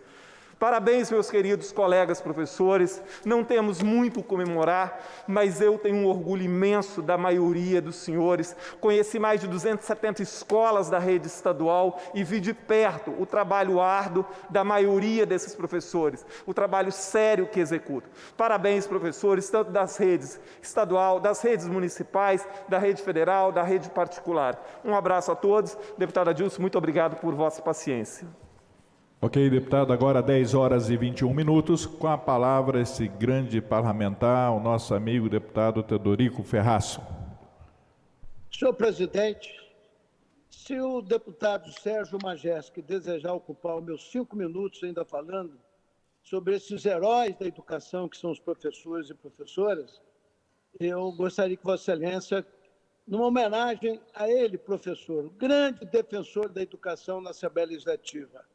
Parabéns, meus queridos colegas professores, não temos muito o comemorar, mas eu tenho um orgulho imenso da maioria dos senhores. Conheci mais de 270 escolas da rede estadual e vi de perto o trabalho árduo da maioria desses professores, o trabalho sério que executam. Parabéns, professores, tanto das redes estadual, das redes municipais, da rede federal, da rede particular. Um abraço a todos. Deputada Adilson, muito obrigado por vossa paciência. Ok, deputado, agora 10 horas e 21 minutos, com a palavra esse grande parlamentar, o nosso amigo deputado Teodorico Ferraz. Senhor presidente, se o deputado Sérgio Majestic desejar ocupar os meus 5 minutos ainda falando sobre esses heróis da educação, que são os professores e professoras, eu gostaria que Vossa Excelência, numa homenagem a ele, professor, o grande defensor da educação na Assembleia Legislativa,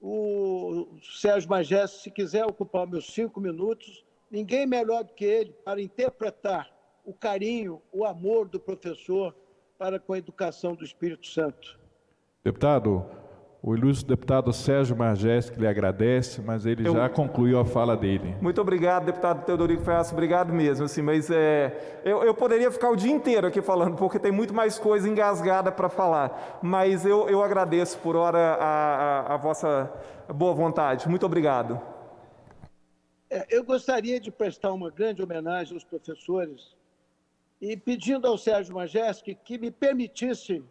o Sérgio Majestic, se quiser ocupar meus 5 minutos, ninguém melhor do que ele para interpretar o carinho, o amor do professor para com a educação do Espírito Santo. Deputado, o ilustre deputado Sérgio Majestic lhe agradece, mas ele já concluiu a fala dele. Muito obrigado, deputado Teodorico Ferraz, obrigado mesmo. Assim, mas eu poderia ficar o dia inteiro aqui falando, porque tem muito mais coisa engasgada para falar. Mas eu agradeço por hora a vossa boa vontade. Muito obrigado. Eu gostaria de prestar uma grande homenagem aos professores e pedindo ao Sérgio Majestic que me permitisse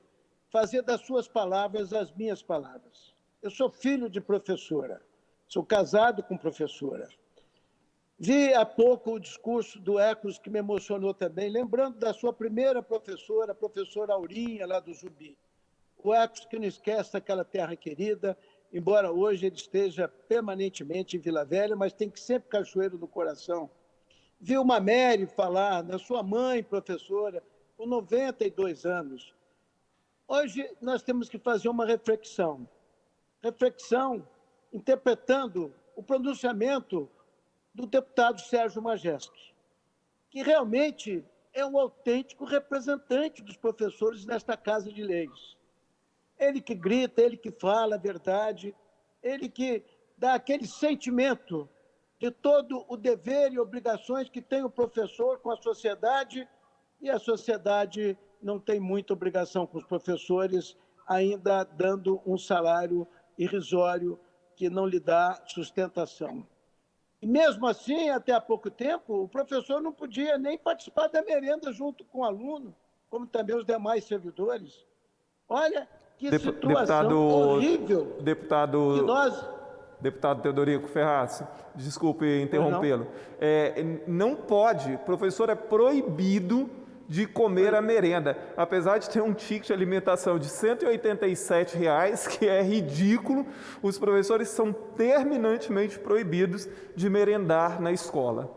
fazer das suas palavras as minhas palavras. Eu sou filho de professora, sou casado com professora. Vi há pouco o discurso do Ecos, que me emocionou também, lembrando da sua primeira professora, a professora Aurinha, lá do Zumbi. O Ecos que não esquece aquela terra querida, embora hoje ele esteja permanentemente em Vila Velha, mas tem que sempre Cachoeiro no coração. Vi uma Mary falar da sua mãe, professora, com 92 anos. Hoje nós temos que fazer uma reflexão interpretando o pronunciamento do deputado Sérgio Majestic, que realmente é um autêntico representante dos professores nesta Casa de Leis. Ele que grita, ele que fala a verdade, ele que dá aquele sentimento de todo o dever e obrigações que tem o professor com a sociedade, e a sociedade não tem muita obrigação com os professores, ainda dando um salário irrisório que não lhe dá sustentação. E mesmo assim, até há pouco tempo, o professor não podia nem participar da merenda junto com o aluno, como também os demais servidores. Olha que situação horrível. Deputado Teodorico Ferraz, desculpe interrompê-lo. Não pode, professor é proibido de comer a merenda, apesar de ter um ticket de alimentação de R$ 187, que é ridículo, os professores são terminantemente proibidos de merendar na escola.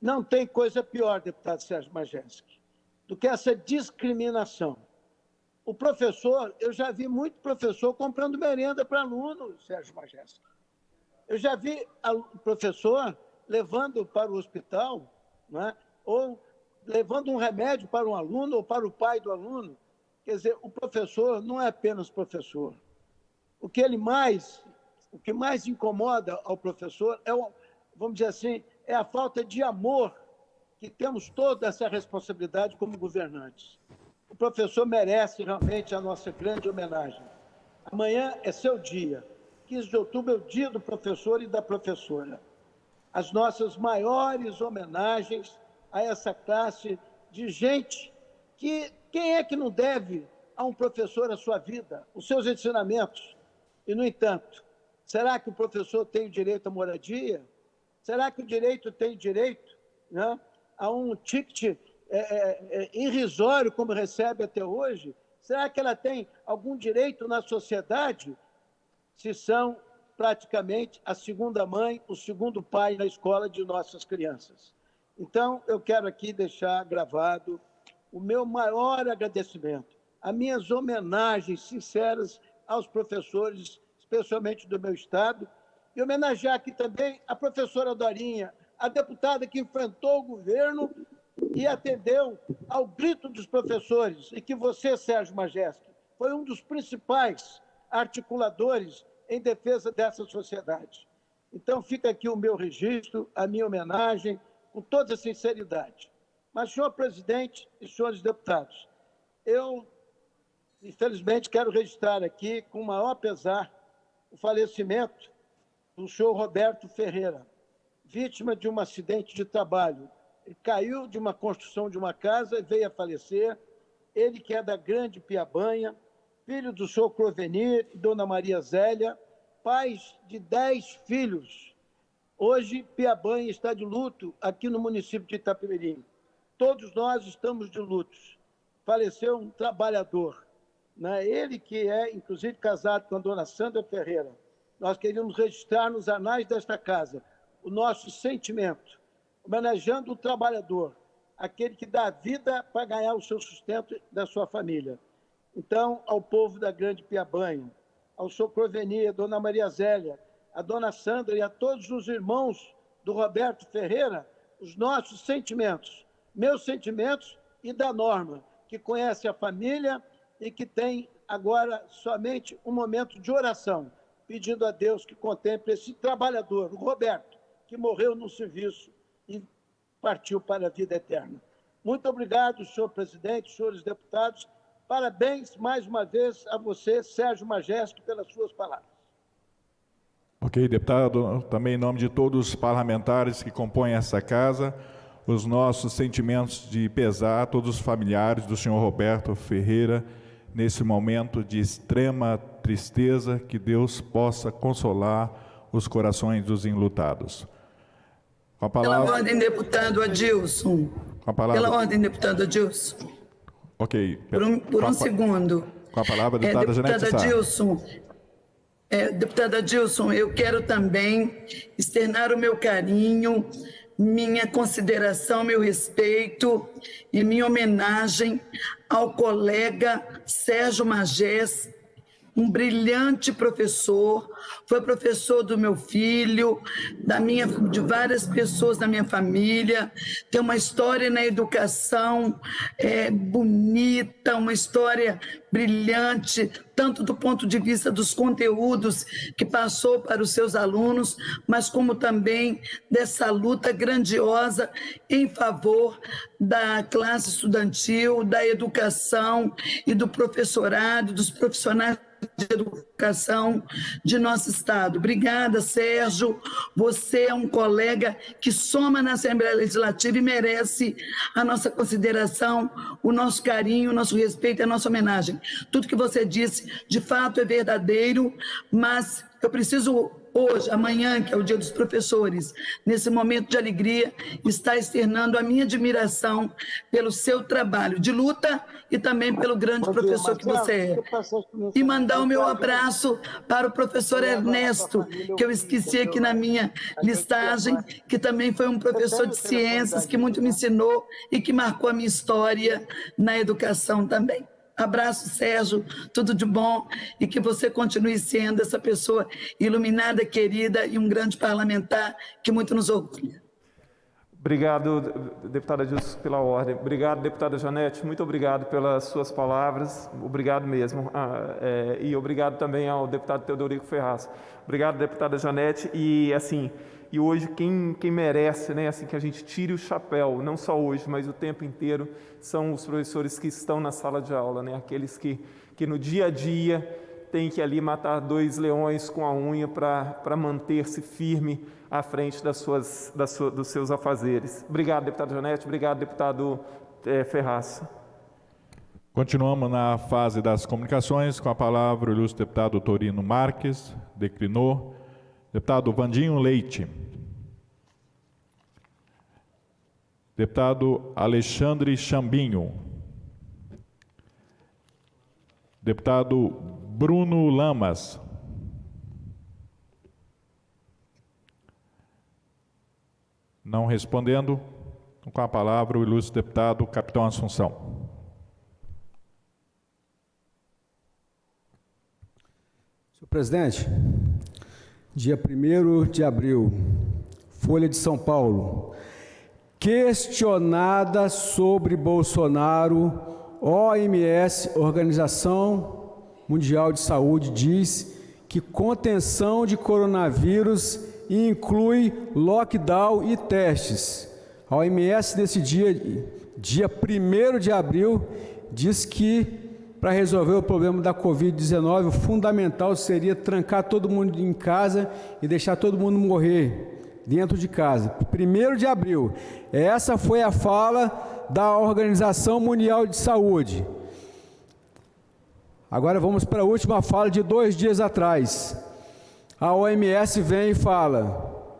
Não tem coisa pior, deputado Sérgio Majestic, do que essa discriminação. O professor, eu já vi muito professor comprando merenda para aluno, Sérgio Majesco. Eu já vi professor levando para o hospital, né, ou levando um remédio para um aluno ou para o pai do aluno. Quer dizer, o professor não é apenas professor. O que mais incomoda ao professor é, vamos dizer assim, é a falta de amor, que temos toda essa responsabilidade como governantes. O professor merece realmente a nossa grande homenagem. Amanhã é seu dia. 15 de outubro é o dia do professor e da professora. As nossas maiores homenagens a essa classe de gente que, quem é que não deve a um professor a sua vida, os seus ensinamentos? E, no entanto, será que o professor tem o direito à moradia? Será que o direito tem direito, né, a um ticket irrisório como recebe até hoje? Será que ela tem algum direito na sociedade se são praticamente a segunda mãe, o segundo pai na escola de nossas crianças? Então, eu quero aqui deixar gravado o meu maior agradecimento, as minhas homenagens sinceras aos professores, especialmente do meu estado, e homenagear aqui também a professora Dorinha, a deputada que enfrentou o governo e atendeu ao grito dos professores, e que você, Sérgio Majesco, foi um dos principais articuladores em defesa dessa sociedade. Então, fica aqui o meu registro, a minha homenagem, com toda a sinceridade. Mas, senhor presidente e senhores deputados, eu, infelizmente, quero registrar aqui, com o maior pesar, o falecimento do senhor Roberto Ferreira, vítima de um acidente de trabalho. Ele caiu de uma construção de uma casa e veio a falecer. Ele que é da Grande Piabanha, filho do senhor Crovenir e dona Maria Zélia, pais de 10 filhos. Hoje, Piabanha está de luto aqui no município de Itapemirim. Todos nós estamos de luto. Faleceu um trabalhador, né? Ele que é, inclusive, casado com a dona Sandra Ferreira. Nós queríamos registrar nos anais desta casa o nosso sentimento, homenageando o trabalhador, aquele que dá vida para ganhar o seu sustento da sua família. Então, ao povo da Grande Piabanha, ao senhor Crovenir, a dona Maria Zélia, a dona Sandra e a todos os irmãos do Roberto Ferreira, os nossos sentimentos, meus sentimentos e da Norma, que conhece a família e que tem agora somente um momento de oração, pedindo a Deus que contemple esse trabalhador, o Roberto, que morreu no serviço e partiu para a vida eterna. Muito obrigado, senhor presidente, senhores deputados. Parabéns mais uma vez a você, Sérgio Majesco, pelas suas palavras. Ok, deputado, também em nome de todos os parlamentares que compõem essa casa, os nossos sentimentos de pesar a todos os familiares do senhor Roberto Ferreira, nesse momento de extrema tristeza, que Deus possa consolar os corações dos enlutados. Com a palavra... Pela ordem, deputado Adilson. Com a palavra... Pela ordem, deputado Adilson. Ok. Por um segundo. Com a palavra, deputada Janete Sá. Deputada Adilson, eu quero também externar o meu carinho, minha consideração, meu respeito e minha homenagem ao colega Sérgio Majesco, um brilhante professor, foi professor do meu filho, de várias pessoas da minha família, tem uma história na educação bonita, uma história brilhante, tanto do ponto de vista dos conteúdos que passou para os seus alunos, mas como também dessa luta grandiosa em favor da classe estudantil, da educação e do professorado, dos profissionais de educação de nosso estado. Obrigada, Sérgio. Você é um colega que soma na Assembleia Legislativa e merece a nossa consideração, o nosso carinho, o nosso respeito e a nossa homenagem. Tudo que você disse, de fato, é verdadeiro, mas eu preciso hoje, amanhã, que é o Dia dos Professores, nesse momento de alegria, estar externando a minha admiração pelo seu trabalho de luta e também pelo grande professor que você é. E mandar o meu abraço para o professor Ernesto, que eu esqueci aqui na minha listagem, que também foi um professor de ciências, que muito me ensinou e que marcou a minha história na educação também. Abraço, Sérgio, tudo de bom e que você continue sendo essa pessoa iluminada, querida e um grande parlamentar que muito nos orgulha. Obrigado, deputada Dilson, pela ordem. Obrigado, deputada Janete, muito obrigado pelas suas palavras, obrigado mesmo. E obrigado também ao deputado Teodorico Ferraz. Obrigado, deputada Janete, e assim... E hoje quem merece, né, assim, que a gente tire o chapéu, não só hoje, mas o tempo inteiro, são os professores que estão na sala de aula, né, aqueles que no dia a dia têm que ali matar 2 leões com a unha para manter-se firme à frente dos seus afazeres. Obrigado, deputada Janete. Obrigado, deputado Ferraz. Continuamos na fase das comunicações. Com a palavra o ilustre deputado Torino Marques, declinou. Deputado Vandinho Leite. Deputado Alexandre Chambinho. Deputado Bruno Lamas. Não respondendo, com a palavra o ilustre deputado Capitão Assunção. Senhor presidente, dia 1º de abril, Folha de São Paulo. Questionada sobre Bolsonaro, OMS, Organização Mundial de Saúde, diz que contenção de coronavírus inclui lockdown e testes. A OMS, nesse dia 1º de abril, diz que para resolver o problema da Covid-19, o fundamental seria trancar todo mundo em casa e deixar todo mundo morrer dentro de casa. 1º de abril. Essa foi a fala da Organização Mundial de Saúde. Agora vamos para a última fala de 2 dias atrás. A OMS vem e fala: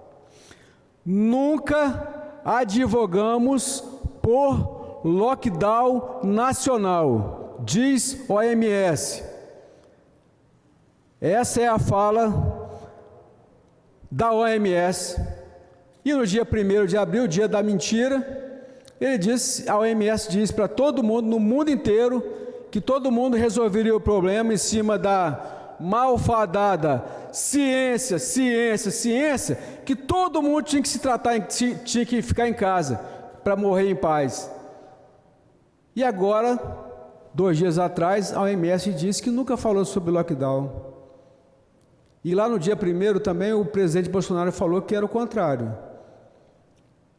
nunca advogamos por lockdown nacional, diz OMS. Essa é a fala da OMS. E no dia 1º de abril, dia da mentira, a OMS diz para todo mundo, no mundo inteiro, que todo mundo resolveria o problema em cima da malfadada ciência, que todo mundo tinha que se tratar, tinha que ficar em casa para morrer em paz. E agora, 2 dias atrás, a OMS disse que nunca falou sobre lockdown. E lá no dia 1º também o presidente Bolsonaro falou que era o contrário,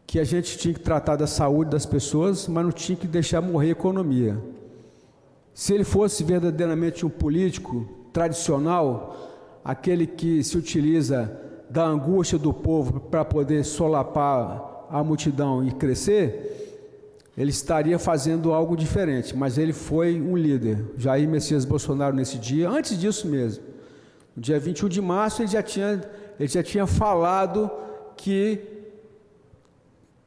que a gente tinha que tratar da saúde das pessoas, mas não tinha que deixar morrer a economia. Se ele fosse verdadeiramente um político tradicional, aquele que se utiliza da angústia do povo para poder solapar a multidão e crescer, ele estaria fazendo algo diferente, mas ele foi um líder. Jair Messias Bolsonaro, nesse dia, antes disso mesmo, no dia 21 de março, ele já tinha falado que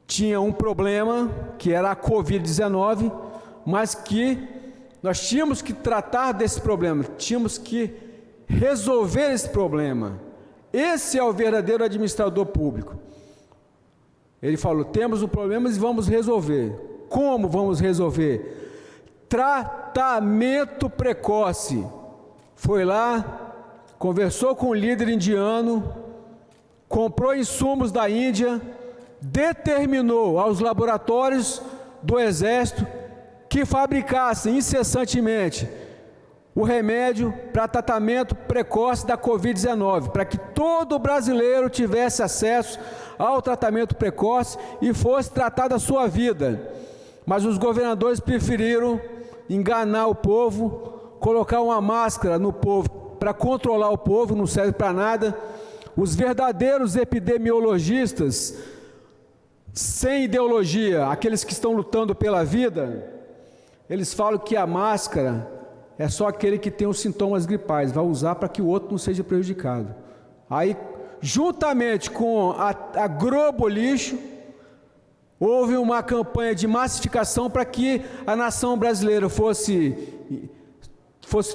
tinha um problema, que era a Covid-19, mas que nós tínhamos que tratar desse problema, tínhamos que resolver esse problema. Esse é o verdadeiro administrador público. Ele falou: temos um problema e vamos resolver. Como vamos resolver? Tratamento precoce. Foi lá, conversou com o líder indiano, comprou insumos da Índia, determinou aos laboratórios do Exército que fabricassem incessantemente o remédio para tratamento precoce da Covid-19, para que todo brasileiro tivesse acesso ao tratamento precoce e fosse tratado a sua vida. Mas os governadores preferiram enganar o povo, colocar uma máscara no povo para controlar o povo, não serve para nada. Os verdadeiros epidemiologistas, sem ideologia, aqueles que estão lutando pela vida, eles falam que a máscara é só aquele que tem os sintomas gripais, vai usar para que o outro não seja prejudicado. Aí juntamente com a Globo Lixo, houve uma campanha de massificação para que a nação brasileira fosse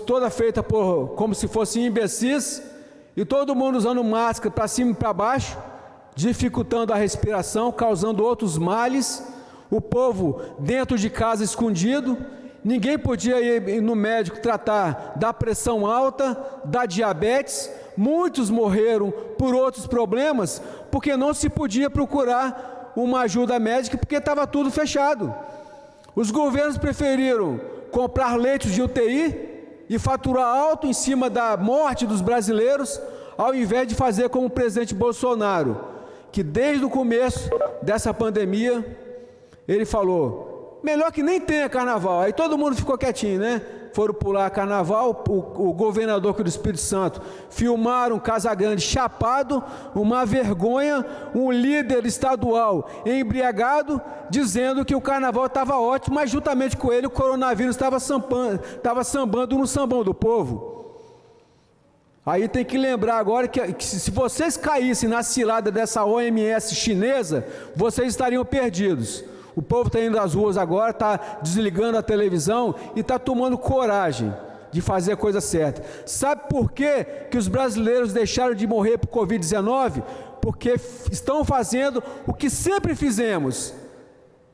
toda feita como se fossem imbecis, e todo mundo usando máscara para cima e para baixo, dificultando a respiração, causando outros males, o povo dentro de casa escondido, ninguém podia ir no médico tratar da pressão alta, da diabetes, muitos morreram por outros problemas, porque não se podia procurar uma ajuda médica, porque estava tudo fechado. Os governos preferiram comprar leitos de UTI e faturar alto em cima da morte dos brasileiros, ao invés de fazer como o presidente Bolsonaro, que desde o começo dessa pandemia, ele falou, melhor que nem tenha carnaval. Aí todo mundo ficou quietinho, né? Foram pular carnaval, o governador aqui do Espírito Santo filmaram Casagrande chapado, uma vergonha, um líder estadual embriagado, dizendo que o carnaval estava ótimo, mas juntamente com ele o coronavírus estava sambando no sambão do povo. Aí tem que lembrar agora que se vocês caíssem na cilada dessa OMS chinesa, vocês estariam perdidos. O povo está indo às ruas agora, está desligando a televisão e está tomando coragem de fazer a coisa certa. Sabe por quê que os brasileiros deixaram de morrer por Covid-19? Porque estão fazendo o que sempre fizemos.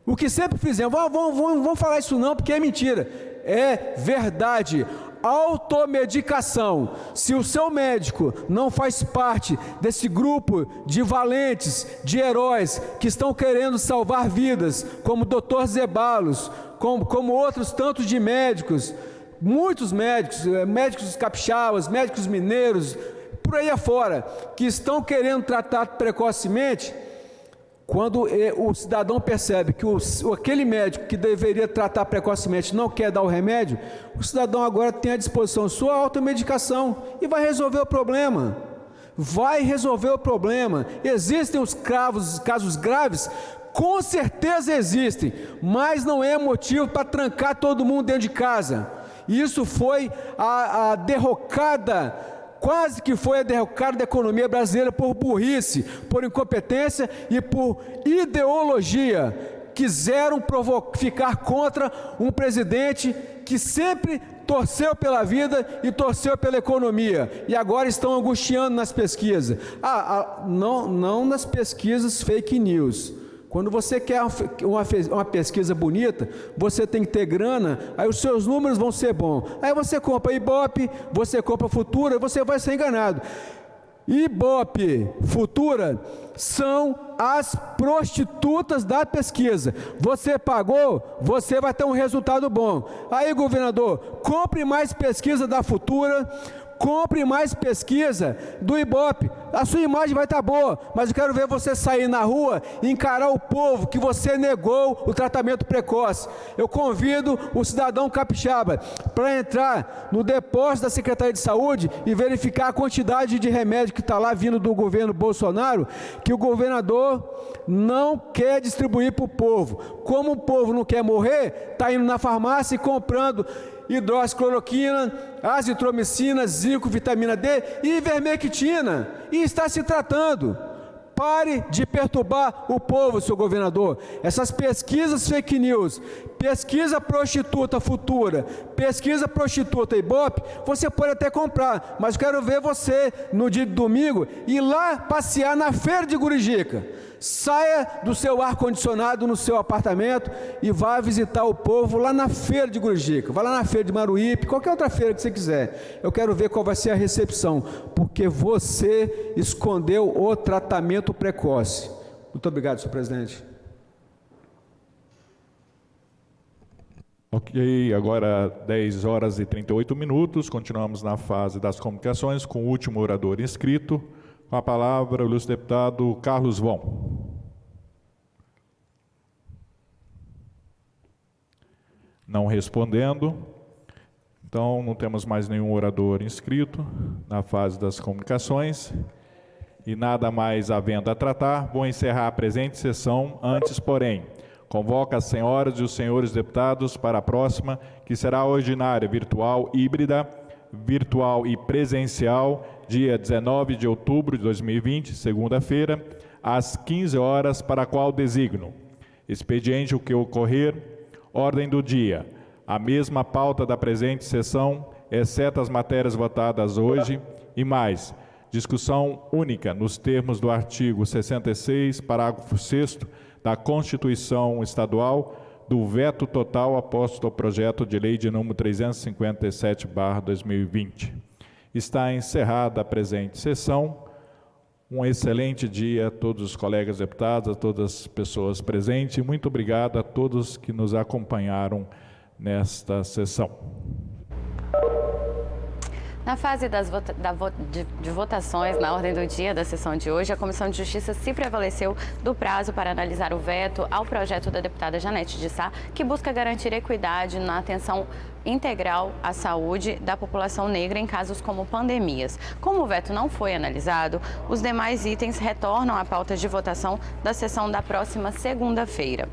O que sempre fizemos. Vamos falar isso não, porque é mentira. É verdade. Automedicação. Se o seu médico não faz parte desse grupo de valentes, de heróis que estão querendo salvar vidas, como o Dr. Zeballos, como outros tantos de médicos, muitos médicos, médicos capixabas, médicos mineiros, por aí afora, que estão querendo tratar precocemente, quando o cidadão percebe que aquele médico que deveria tratar precocemente não quer dar o remédio, o cidadão agora tem à disposição sua automedicação e vai resolver o problema. Vai resolver o problema. Existem os casos graves? Com certeza existem, mas não é motivo para trancar todo mundo dentro de casa. Isso foi a derrocada, quase que foi a derrocada da economia brasileira por burrice, por incompetência e por ideologia. Quiseram ficar contra um presidente que sempre torceu pela vida e torceu pela economia, e agora estão angustiando nas pesquisas. Não nas pesquisas fake news. Quando você quer uma pesquisa bonita, você tem que ter grana, aí os seus números vão ser bons. Aí você compra Ibope, você compra Futura, você vai ser enganado. Ibope, Futura, são as prostitutas da pesquisa. Você pagou, você vai ter um resultado bom. Aí, governador, compre mais pesquisa da Futura, compre mais pesquisa do Ibope. A sua imagem vai estar boa, mas eu quero ver você sair na rua e encarar o povo que você negou o tratamento precoce. Eu convido o cidadão capixaba para entrar no depósito da Secretaria de Saúde e verificar a quantidade de remédio que está lá vindo do governo Bolsonaro, que o governador não quer distribuir para o povo. Como o povo não quer morrer, está indo na farmácia e comprando hidroxicloroquina, azitromicina, zinco, vitamina D e ivermectina, e está se tratando. Pare de perturbar o povo, seu governador. Essas pesquisas fake news, pesquisa prostituta Futura, pesquisa prostituta Ibope, você pode até comprar, mas quero ver você no dia de domingo ir lá passear na feira de Gurijica. Saia do seu ar-condicionado no seu apartamento e vá visitar o povo lá na feira de Gurijica. Vá lá na feira de Maruípe, qualquer outra feira que você quiser. Eu quero ver qual vai ser a recepção, porque você escondeu o tratamento precoce. Muito obrigado, senhor presidente. Ok, agora 10 horas e 38 minutos, continuamos na fase das comunicações com o último orador inscrito. Com a palavra, o ilustre deputado Carlos Von. Não respondendo. Então, não temos mais nenhum orador inscrito na fase das comunicações. E nada mais havendo a tratar, vou encerrar a presente sessão. Antes, porém, convoco as senhoras e os senhores deputados para a próxima, que será ordinária, virtual, híbrida, virtual e presencial, dia 19 de outubro de 2020, segunda-feira, às 15 horas, para a qual designo. Expediente o que ocorrer, ordem do dia. A mesma pauta da presente sessão, exceto as matérias votadas hoje, e mais, discussão única nos termos do artigo 66, parágrafo 6º da Constituição Estadual, do veto total aposto ao projeto de lei de número 357/2020. Está encerrada a presente sessão. Um excelente dia a todos os colegas deputados, a todas as pessoas presentes. Muito obrigado a todos que nos acompanharam nesta sessão. Na fase de votações na ordem do dia da sessão de hoje, a Comissão de Justiça se prevaleceu do prazo para analisar o veto ao projeto da deputada Janete de Sá, que busca garantir equidade na atenção integral à saúde da população negra em casos como pandemias. Como o veto não foi analisado, os demais itens retornam à pauta de votação da sessão da próxima segunda-feira.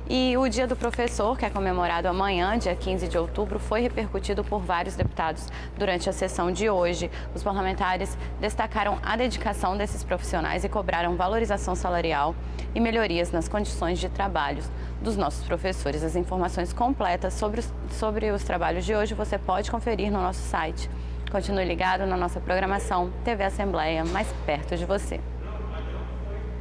E o Dia do Professor, que é comemorado amanhã, dia 15 de outubro, foi repercutido por vários deputados durante a sessão de hoje. Os parlamentares destacaram a dedicação desses profissionais e cobraram valorização salarial e melhorias nas condições de trabalho dos nossos professores. As informações completas sobre os trabalhos de hoje você pode conferir no nosso site. Continue ligado na nossa programação TV Assembleia, mais perto de você.